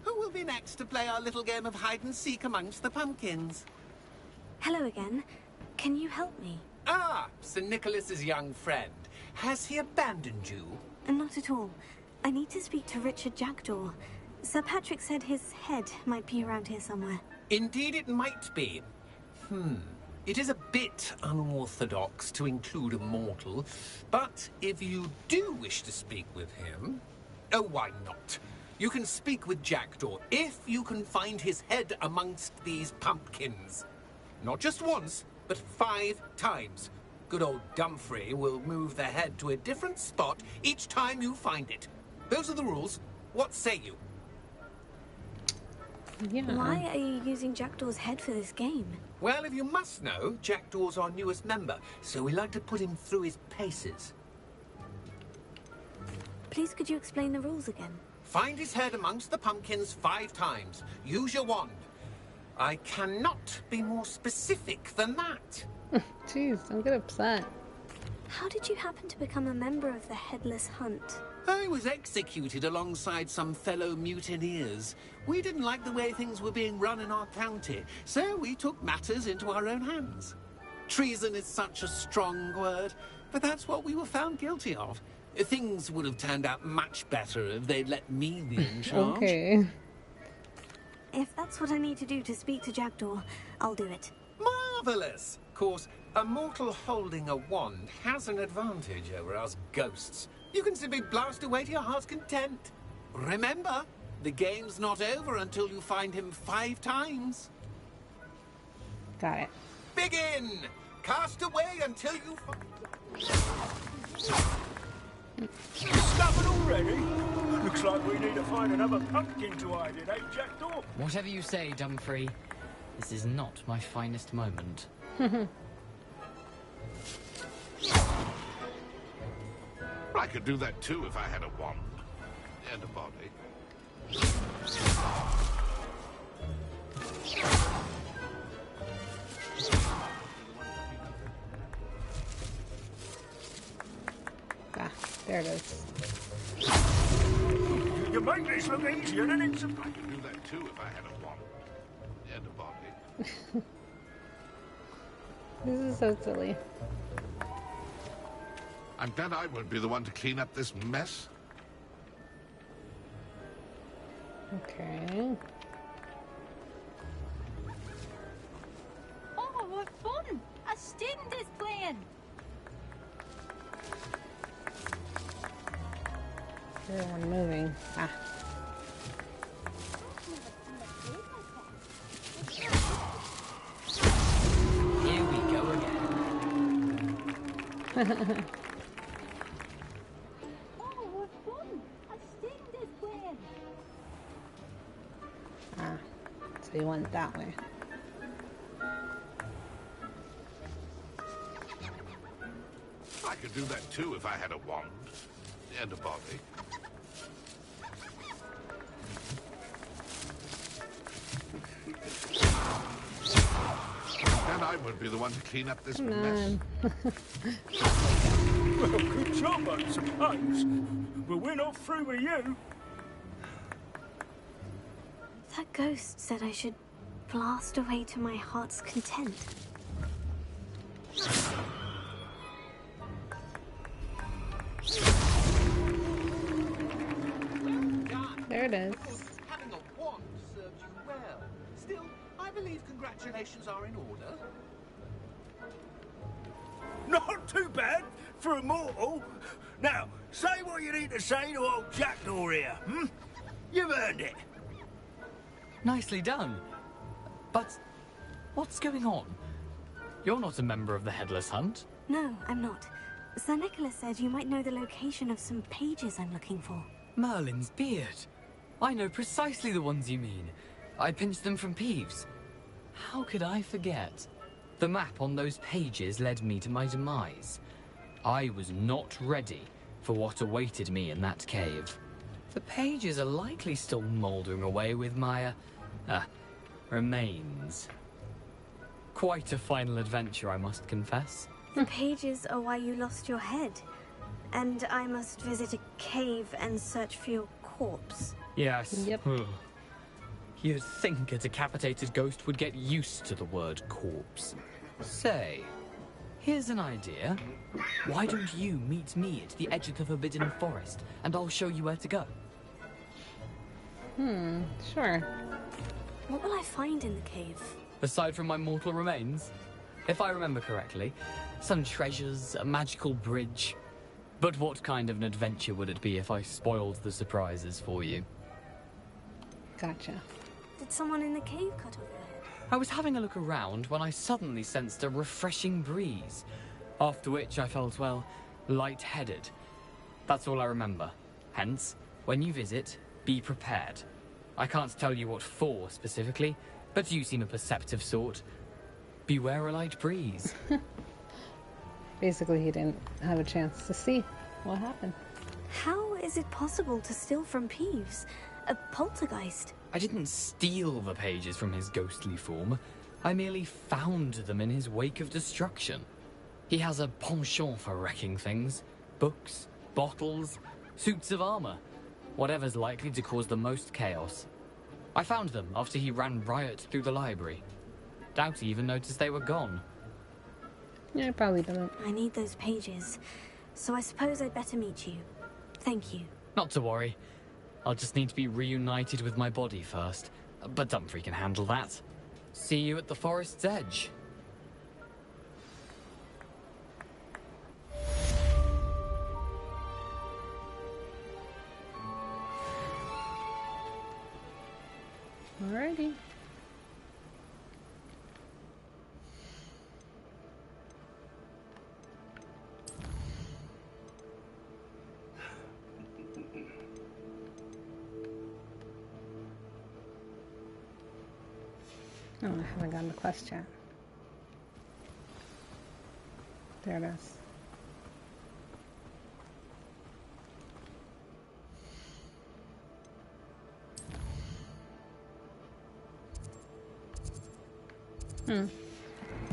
Who will be next to play our little game of hide-and-seek amongst the pumpkins? Hello again. Can you help me? Ah, Sir Nicholas's young friend. Has he abandoned you? Not at all. I need to speak to Richard Jackdaw. Sir Patrick said his head might be around here somewhere. Indeed it might be. It is a bit unorthodox to include a mortal, but if you do wish to speak with him... Oh, why not? You can speak with Jackdaw if you can find his head amongst these pumpkins. Not just once, but 5 times. Good old Dumfrey will move the head to a different spot each time you find it. Those are the rules. What say you? Yeah. Why are you using Jackdaw's head for this game? Well, if you must know, Jackdaw's our newest member, so we like to put him through his paces. Please could you explain the rules again? Find his head amongst the pumpkins 5 times. Use your wand. I cannot be more specific than that. Jeez, don't get upset. How did you happen to become a member of the Headless Hunt? I was executed alongside some fellow mutineers. We didn't like the way things were being run in our county, so we took matters into our own hands. Treason is such a strong word, but that's what we were found guilty of. Things would have turned out much better if they'd let me be in charge. Okay. If that's what I need to do to speak to Jackdaw, I'll do it. Marvellous! Of course, a mortal holding a wand has an advantage over us ghosts. You can simply blast away to your heart's content. Remember, the game's not over until you find him 5 times. Got it. Begin! Cast away until you find... Stop it already? you need to find another pumpkin to hide in, eh, Jackdaw? Whatever you say, Dumfrey. This is not my finest moment. I could do that too if I had a wand and a body. Ah, there it is. You make this look easier than it's supposed I could do that too if I had a wand and a body. This is so silly. I'm glad I won't be the one to clean up this mess. Okay. Oh, what fun! A student is playing! Everyone moving. Ah. Here we go again. Oh, what fun! A student is playing! Ah. So you went that way. I could do that too if I had a wand and a body. And I won't be the one to clean up this mess. Well, good job, I suppose. But we're not through with you. That ghost said I should blast away to my heart's content. There it is. Having a wand served you well. Still, I believe congratulations are in order. Not too bad for a mortal. Now, say what you need to say to old Jackdaw here, hmm? You've earned it. Nicely done. But what's going on? You're not a member of the Headless Hunt. No, I'm not. Sir Nicholas said you might know the location of some pages I'm looking for. Merlin's beard. I know precisely the ones you mean. I pinched them from Peeves. How could I forget? The map on those pages led me to my demise. I was not ready for what awaited me in that cave. The pages are likely still mouldering away with my, remains. Quite a final adventure, I must confess. The pages are why you lost your head. And I must visit a cave and search for your corpse. Yes. Yep. You'd think a decapitated ghost would get used to the word corpse. Say, here's an idea. Why don't you meet me at the edge of the Forbidden Forest, and I'll show you where to go? Sure. What will I find in the cave? Aside from my mortal remains, if I remember correctly, some treasures, a magical bridge. But what kind of an adventure would it be if I spoiled the surprises for you? Gotcha. Did someone in the cave cut off your head? I was having a look around when I suddenly sensed a refreshing breeze, after which I felt, well, lightheaded. That's all I remember. Hence, when you visit, be prepared. I can't tell you what for specifically, but you seem a perceptive sort. Beware a light breeze. Basically, he didn't have a chance to see what happened. How is it possible to steal from Peeves? A poltergeist? I didn't steal the pages from his ghostly form. I merely found them in his wake of destruction. He has a penchant for wrecking things. Books, bottles, suits of armor. Whatever's likely to cause the most chaos. I found them after he ran riot through the library. Doubt he even noticed they were gone. Yeah, probably didn't. I need those pages, so I suppose I'd better meet you. Thank you. Not to worry. I'll just need to be reunited with my body first. But Dumfrey can handle that. See you at the forest's edge. Alrighty. Oh, I haven't gotten the quest yet. There it is.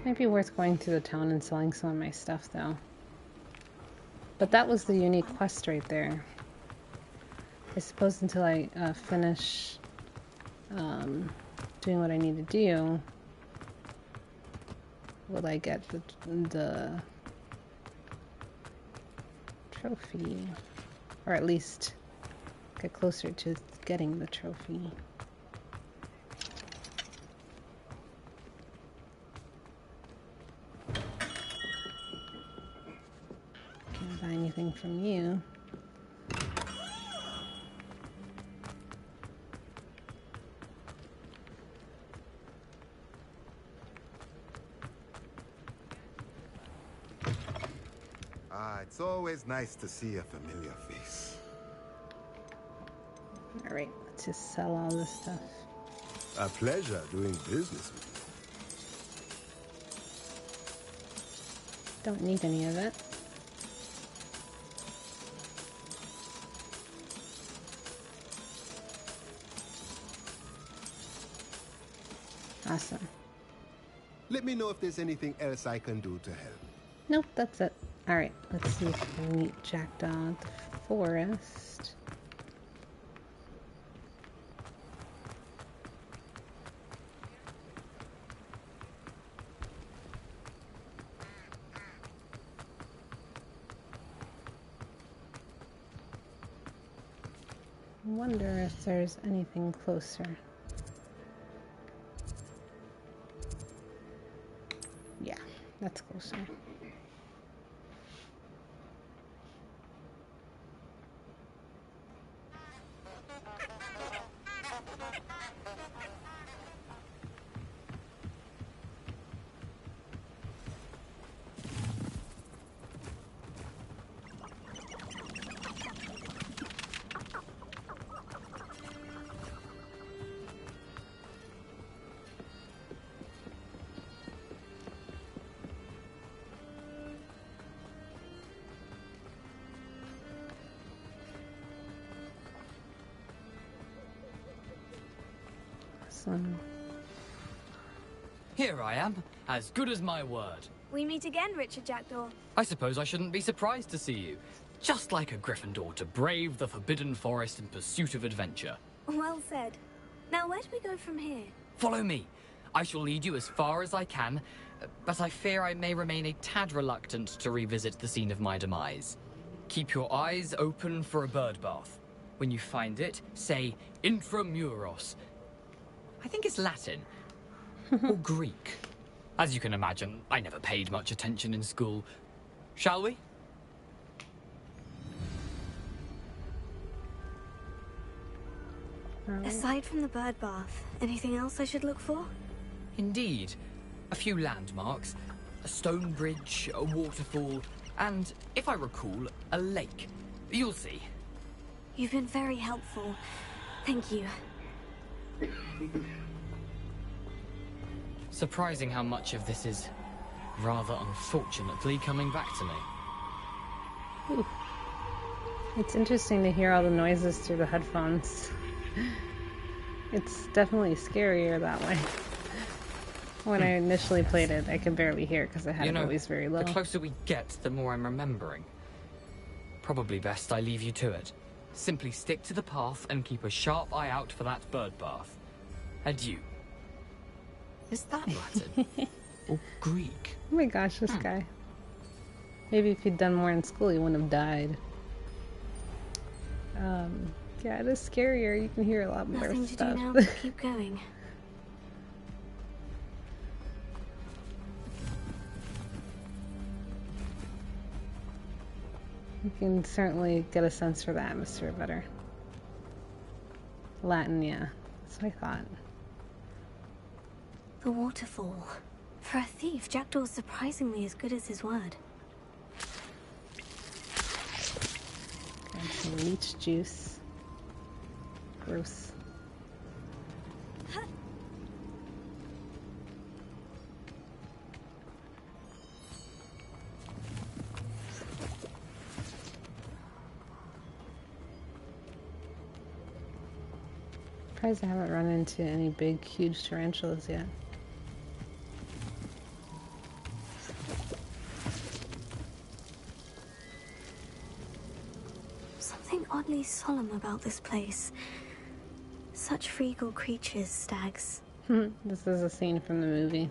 Might be worth going through the town and selling some of my stuff, though. But that was the unique quest right there. I suppose until I finish doing what I need to do, will I get the trophy? Or at least get closer to getting the trophy. Can't buy anything from you. It's always nice to see a familiar face. Alright, let's just sell all this stuff. A pleasure doing business with you. Don't need any of it. Awesome. Let me know if there's anything else I can do to help. Nope, that's it. Alright, let's see if we can meet Jackdaw at the forest. I wonder if there's anything closer. Yeah, that's closer. Here I am, as good as my word. We meet again, Richard Jackdaw. I suppose I shouldn't be surprised to see you. Just like a Gryffindor to brave the Forbidden Forest in pursuit of adventure. Well said. Now, where do we go from here? Follow me. I shall lead you as far as I can, but I fear I may remain a tad reluctant to revisit the scene of my demise. Keep your eyes open for a bird bath. When you find it, say Intramuros. I think it's Latin. Or Greek. As you can imagine, I never paid much attention in school. Shall we? Aside from the bird bath, anything else I should look for? Indeed. A few landmarks, a stone bridge, a waterfall, and, if I recall, a lake. You'll see. You've been very helpful. Thank you. Surprising how much of this is, rather unfortunately, coming back to me. Ooh. It's interesting to hear all the noises through the headphones. It's definitely scarier that way. When I initially played it, I could barely hear because I had it always very low. The closer we get, the more I'm remembering. Probably best I leave you to it. Simply stick to the path and keep a sharp eye out for that bird bath. Adieu. Is that Latin? Or Greek? Oh my gosh, this guy. Maybe if he'd done more in school, he wouldn't have died. Yeah, it is scarier. You can hear a lot more Nothing stuff. to do now but keep going. You can certainly get a sense for the atmosphere better. Latin, yeah. That's what I thought. The waterfall. For a thief, Jackdaw's surprisingly as good as his word. And some leech juice. Gross. Surprised I haven't run into any big, huge tarantulas yet. Something oddly solemn about this place. Such regal creatures, stags. This is a scene from the movie.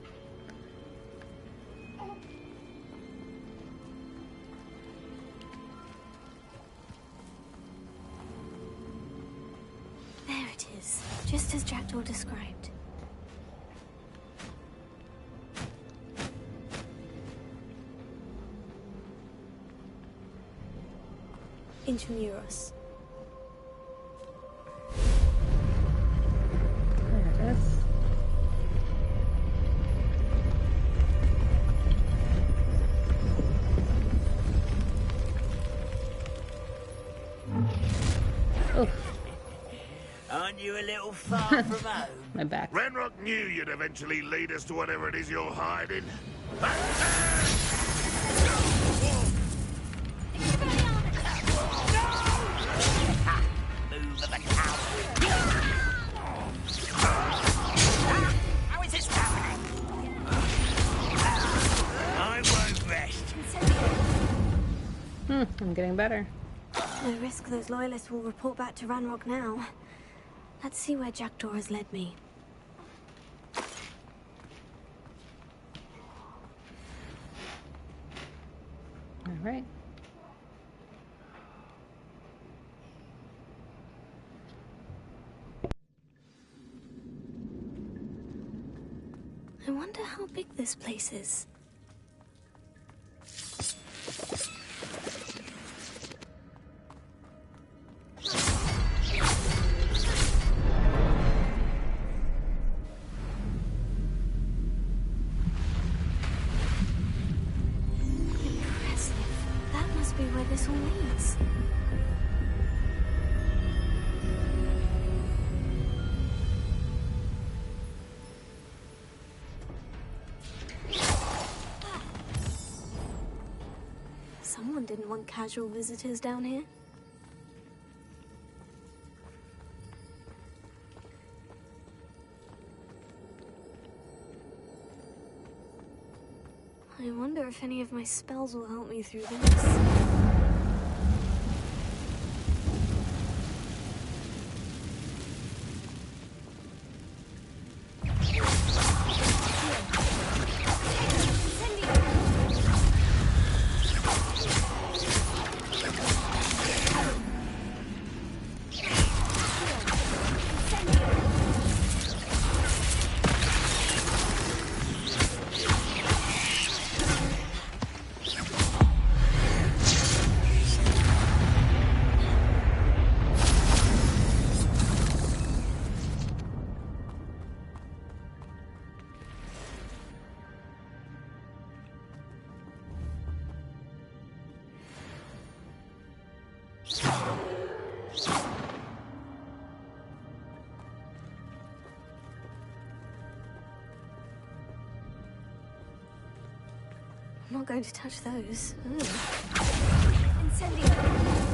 There it is, just as Jackdaw described. Intramuros. There it is. Oh. Aren't you a little far from home? My back. Ranrock knew you'd eventually lead us to whatever it is you're hiding. Move the cow. How is this happening? I won't rest. I'm getting better. No risk those loyalists will report back to Ranrock now. Let's see where Jackdaw has led me. All right. I wonder how big this place is. Where this all leads. Someone didn't want casual visitors down here. I wonder if any of my spells will help me through this. I'm not going to touch those. Incendio.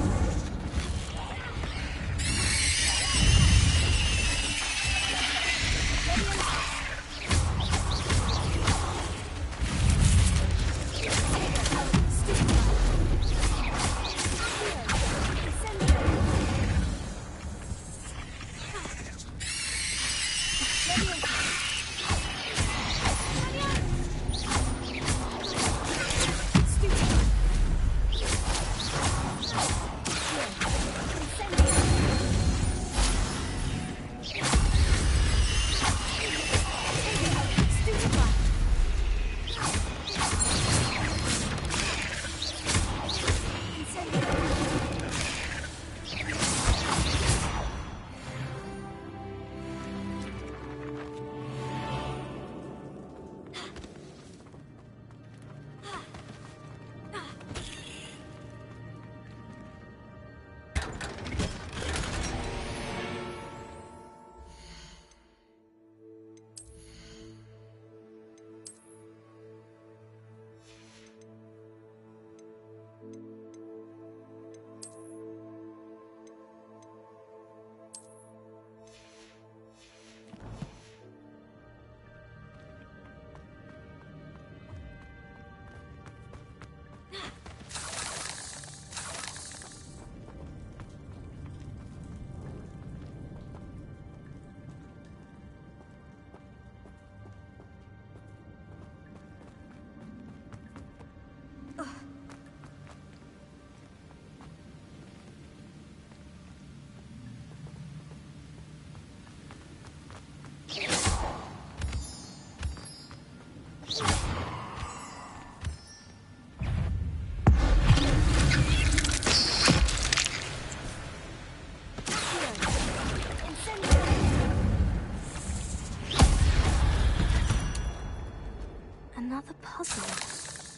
Another puzzle.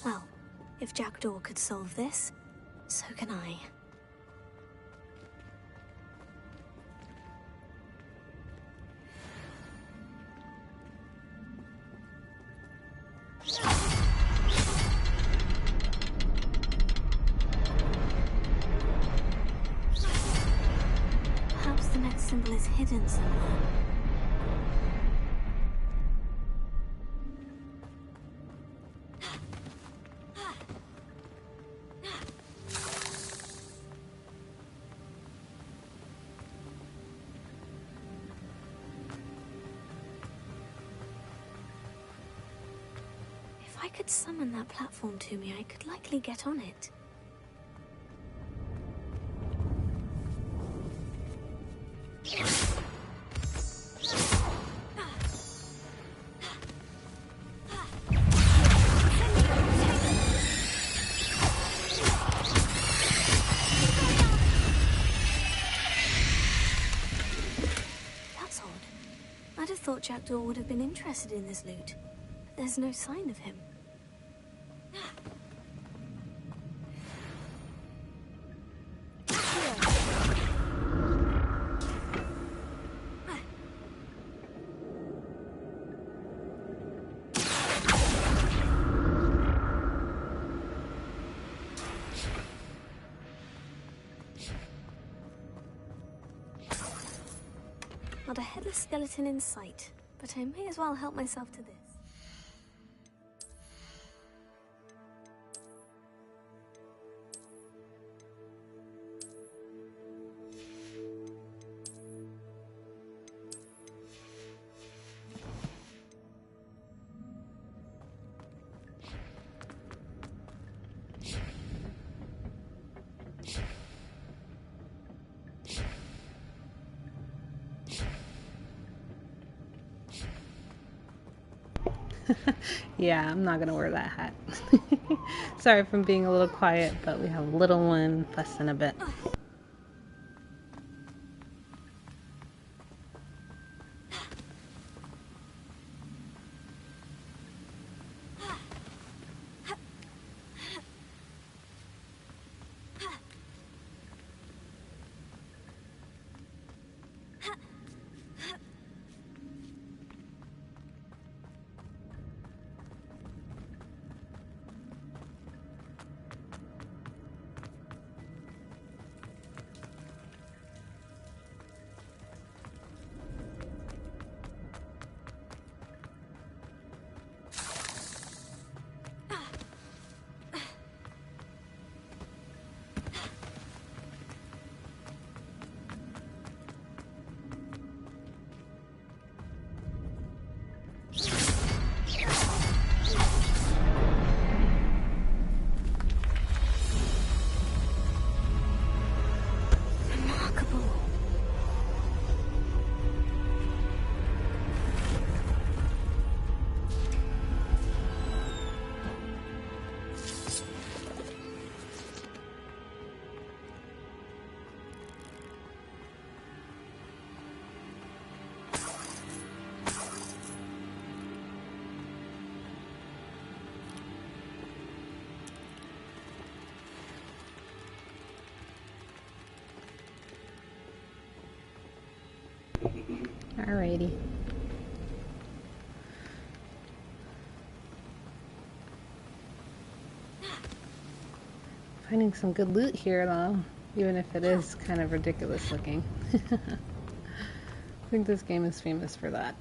Well, if Jackdaw could solve this, so can I. Perhaps the next symbol is hidden somewhere. If I could summon that platform to me, I could likely get on it. That's odd. I'd have thought Jackdaw would have been interested in this loot. But there's no sign of him. Not a headless skeleton in sight, but I may as well help myself to this. Yeah, I'm not gonna wear that hat. Sorry for being a little quiet, but we have a little one fussing a bit. Alrighty. Finding some good loot here though, even if it is kind of ridiculous looking. I think this game is famous for that.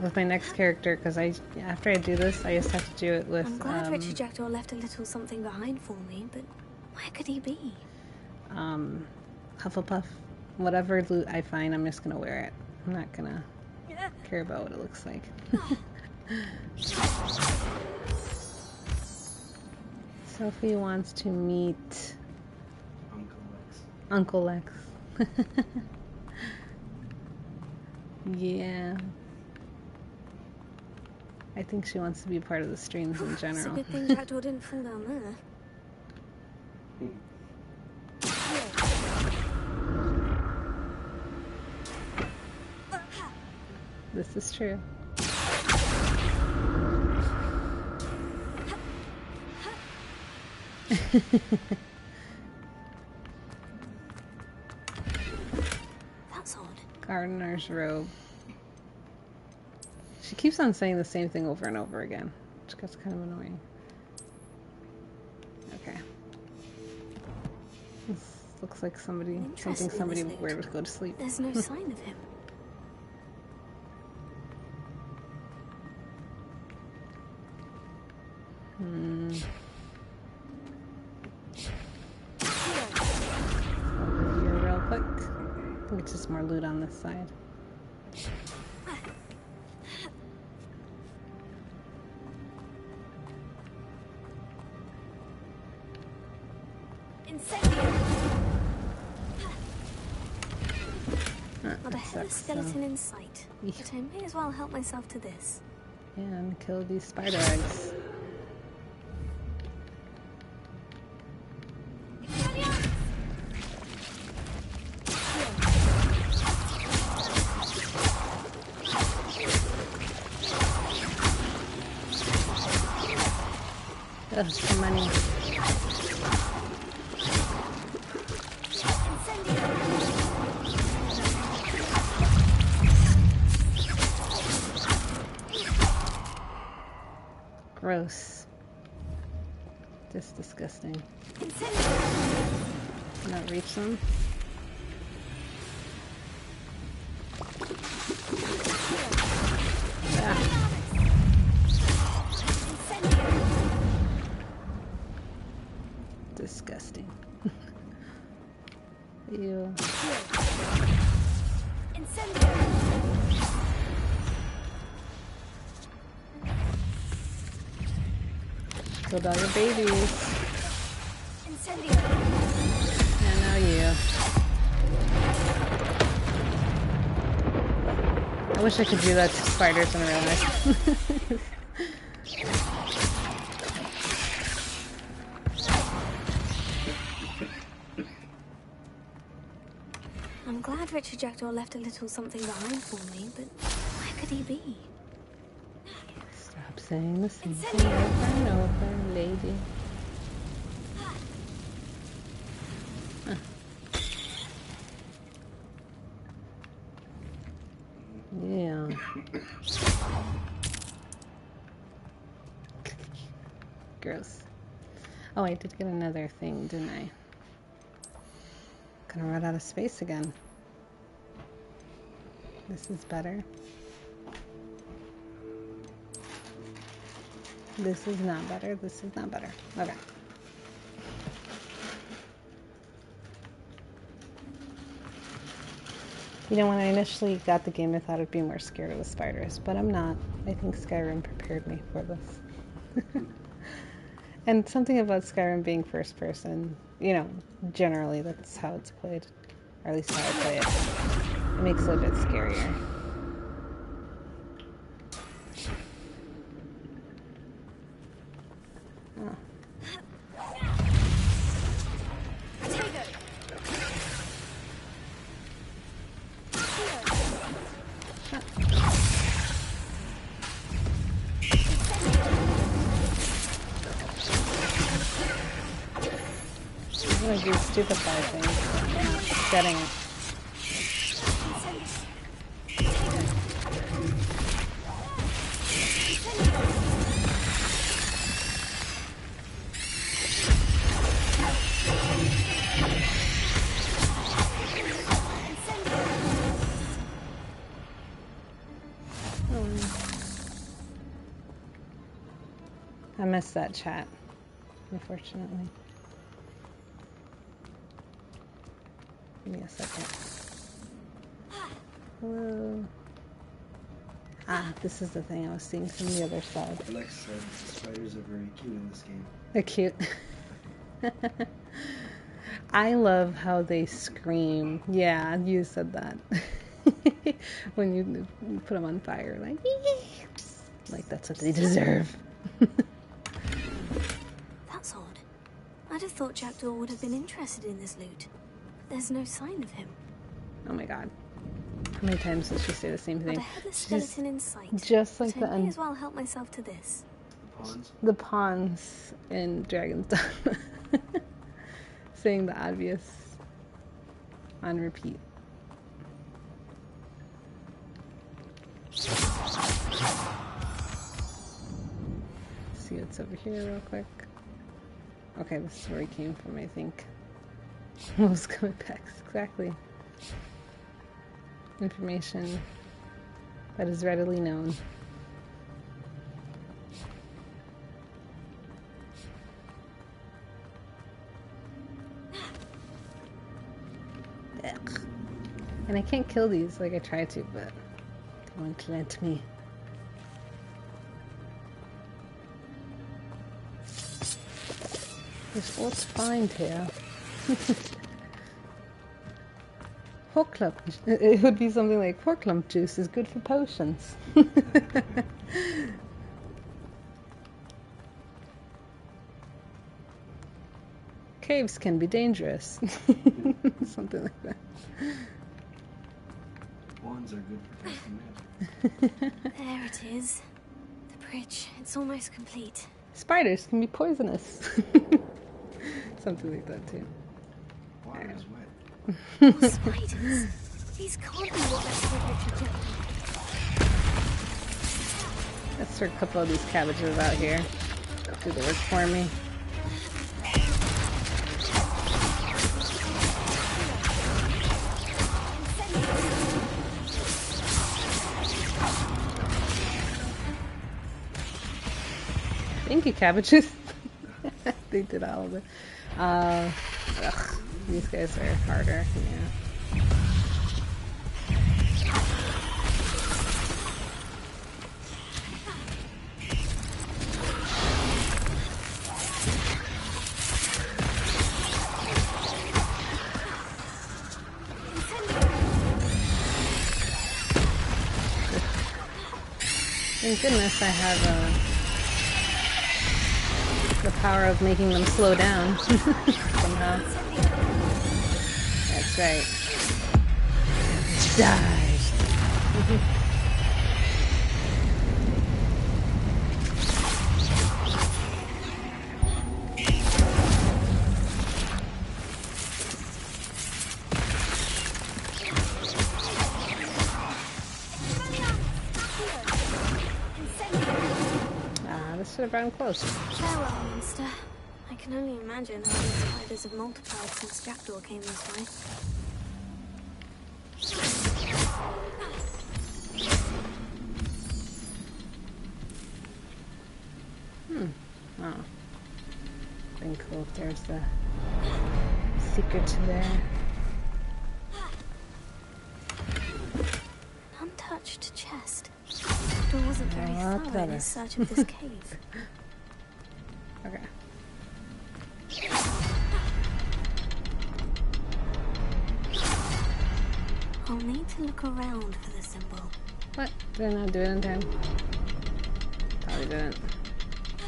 With my next character, because after I do this, I just have to do it with. I'm glad Richard Jackdaw left a little something behind for me, but where could he be? Hufflepuff. Whatever loot I find, I'm just gonna wear it. I'm not gonna care about what it looks like. Sophie wants to meet Uncle Lex. Yeah. I think she wants to be part of the streams in general. It's a good thing Jackdaw didn't fall down there. This is true. That's odd. Gardener's robe. She keeps on saying the same thing over and over again, which gets kind of annoying. Okay. This looks like somebody would wear to go to sleep. There's no sign of him. Over here real quick. I think it's just more loot on this side. Not a headless skeleton in sight. But I may as well help myself to this. And kill these spider eggs. Ugh, some money. Gross. Just disgusting. Not reach them. Ah. Disgusting. Ew. Killed all your babies. And now you. I wish I could do that to spiders in real life. I'm glad Richard Jackdaw left a little something behind for me, but where could he be? Stop saying the same thing over and over, lady. Yeah. Gross. Oh, I did get another thing, didn't I? Gonna run out of space again. This is better. This is not better. This is not better. Okay. You know, when I initially got the game, I thought I'd be more scared of the spiders, but I'm not. I think Skyrim prepared me for this. And something about Skyrim being first person, you know, generally that's how it's played. Or at least how I play it. It makes it a bit scarier. Oh. I'm gonna do stupefy things, but I'm not getting it. I missed that chat, unfortunately. Give me a second. Hello. Ah, this is the thing I was seeing from the other side. Alex said spiders are very cute in this game. They're cute. I love how they scream. Yeah, you said that. When you put them on fire, like that's what they deserve. That's odd. I'd have thought Jackdaw would have been interested in this loot. There's no sign of him. Oh my god. How many times does she say the same thing? Not a headless skeleton in sight. Just like but I may as well help myself to this. The pawns in Dragon's Den. Saying the obvious on repeat. See what's over here real quick. Okay, this is where he came from, I think. Most coming back, exactly. Information that is readily known. Ugh. And I can't kill these like I tried to, but they won't let me. There's all to find here. Pork lump. It would be something like pork lump juice is good for potions. Caves can be dangerous. Something like that. Wands are good for casting magic. There it is. The bridge. It's almost complete. Spiders can be poisonous. Something like that too. Water is wet. More spiders. These can't be what they're Let's throw a couple of these cabbages out here. Do the work for me. Thank you, cabbages. They did all of it. These guys are harder. Yeah. Thank goodness I have the power of making them slow down somehow. That's right. Die. This should have brought him close. Farewell, monster. I can only imagine how the spiders have multiplied since Jackdaw came this way. Oh. Been cool if there's the secret to there. An untouched chest. Jackdaw wasn't very thorough in his search of this cave. Okay. I'll need to look around for the symbol. What? Did I not do it in time? Probably didn't.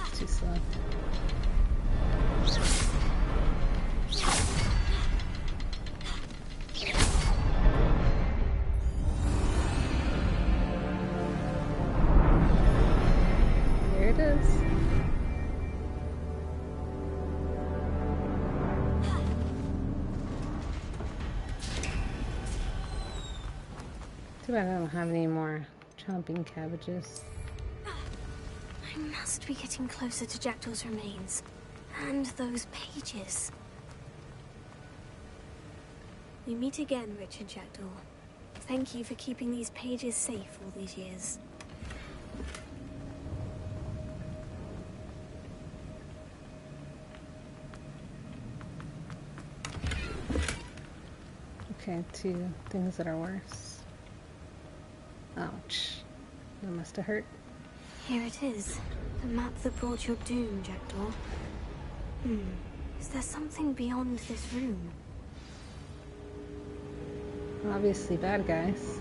It's too slow. Here it is. Too bad I don't have any more chomping cabbages. I must be getting closer to Jackdaw's remains. And those pages. We meet again, Richard Jackdaw. Thank you for keeping these pages safe all these years. Okay, 2 things that are worse. Ouch. That must have hurt. Here it is. The map that brought your doom, Jackdaw. Is there something beyond this room? Obviously bad guys.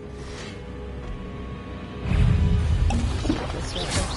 This real quick.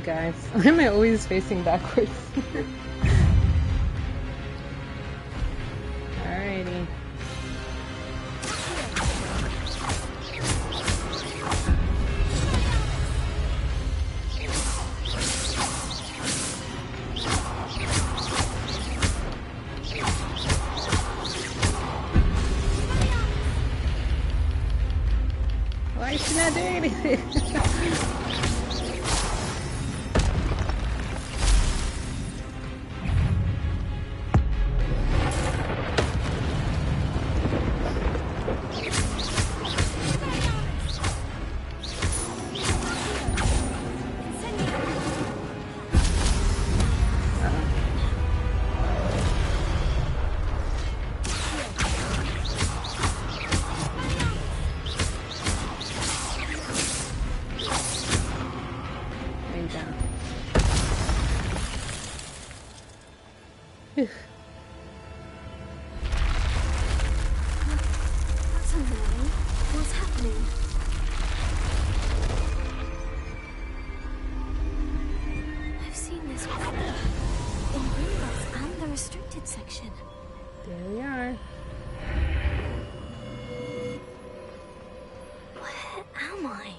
Sorry, guys. Why am I always facing backwards? Alrighty. Why is she not doing anything? What's unnerving? What's happening? I've seen this before. In Gringotts and the restricted section. There we are. Where am I?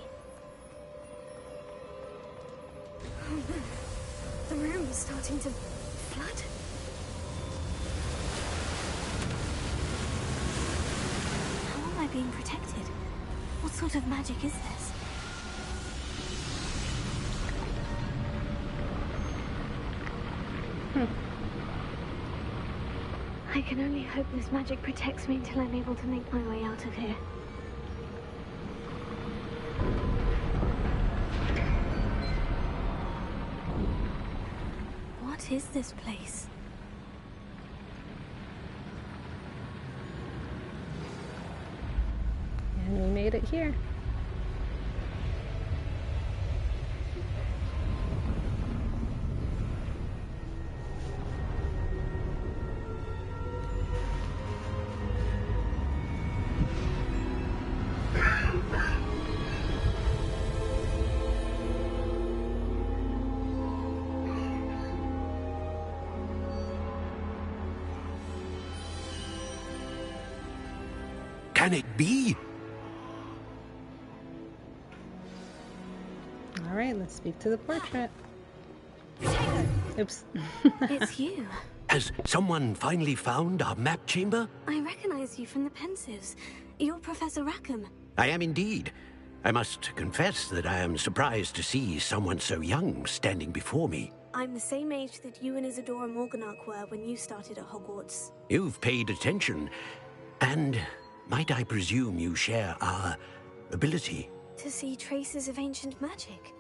Oh no. The room is starting to flood. How am I being protected? What sort of magic is this? I can only hope this magic protects me until I'm able to make my way out of here. What is this place? And we made it here. Can it be? All right, let's speak to the portrait. Oops. It's you. Has someone finally found our map chamber? I recognize you from the Pensives. You're Professor Rackham. I am indeed. I must confess that I am surprised to see someone so young standing before me. I'm the same age that you and Isadora Morganach were when you started at Hogwarts. You've paid attention, and might I presume you share our ability? To see traces of ancient magic?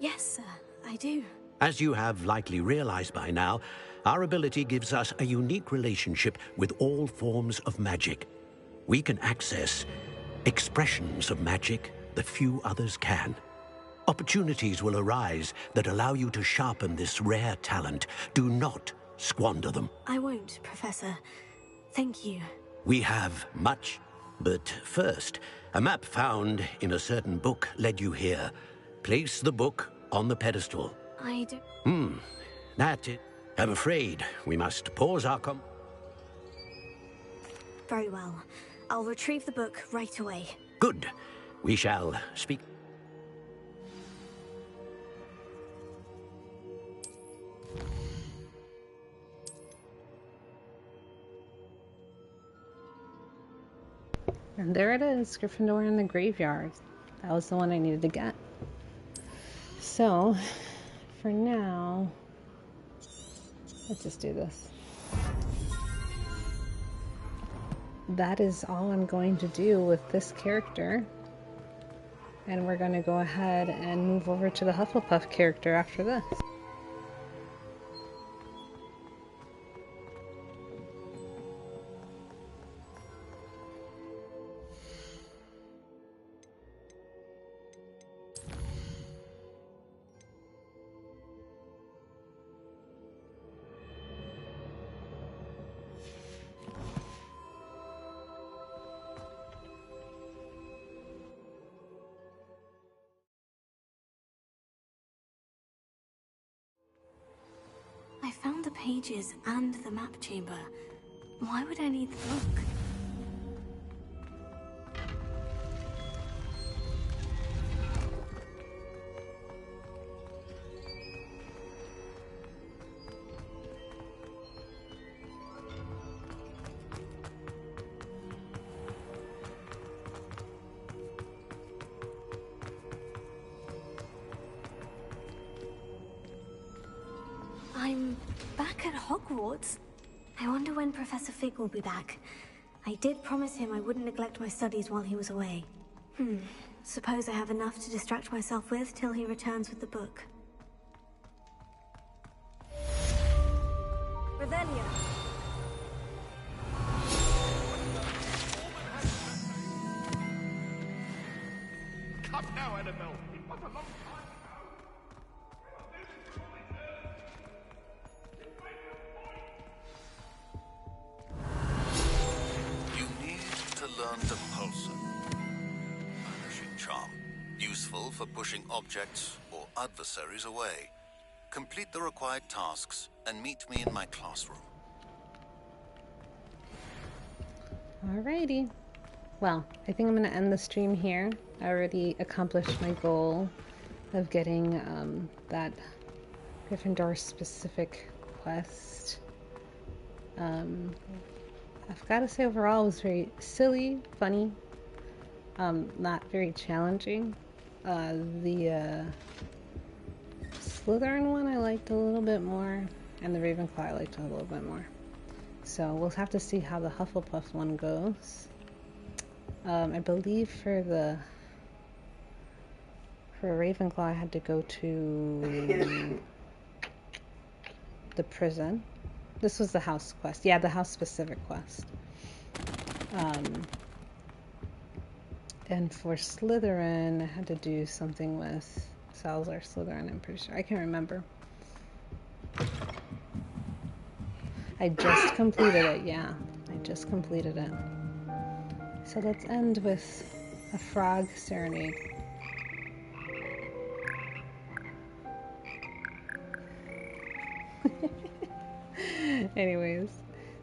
Yes, sir, I do. As you have likely realized by now, our ability gives us a unique relationship with all forms of magic. We can access expressions of magic that few others can. Opportunities will arise that allow you to sharpen this rare talent. Do not squander them. I won't, Professor. Thank you. We have much, but first, a map found in a certain book led you here. Place the book on the pedestal. I don't... That's it. I'm afraid we must pause our Very well. I'll retrieve the book right away. Good. We shall speak. And there it is, Gryffindor in the graveyard. That was the one I needed to get. So, for now, let's just do this. That is all I'm going to do with this character. And we're going to go ahead and move over to the Hufflepuff character after this. pages and the map chamber. Why would I need the book? I'm back at Hogwarts. I wonder when Professor Fig will be back. I did promise him I wouldn't neglect my studies while he was away. Suppose I have enough to distract myself with till he returns with the book. Revelio. Come now, Annabelle. It was a long time. You need to learn Depulsor, Vanishing Charm. Useful for pushing objects or adversaries away. Complete the required tasks and meet me in my classroom. Alrighty. Well, I think I'm going to end the stream here. I already accomplished my goal of getting that Gryffindor specific quest. I've got to say overall it was very silly, funny, not very challenging. The Slytherin one I liked a little bit more, and the Ravenclaw I liked a little bit more. So we'll have to see how the Hufflepuff one goes. I believe for Ravenclaw I had to go to the prison. This was the house quest. Yeah, the house specific quest. And for Slytherin I had to do something with Salazar Slytherin, I'm pretty sure. I can't remember. I just completed it, yeah. I just completed it. So let's end with a frog serenade. Anyways,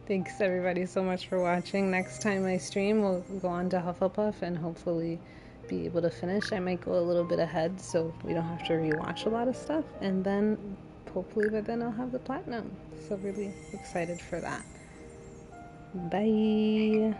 thanks everybody so much for watching. Next time I stream, we'll go on to Hufflepuff and hopefully be able to finish. I might go a little bit ahead so we don't have to rewatch a lot of stuff, and then hopefully by then I'll have the platinum. So really excited for that. Bye!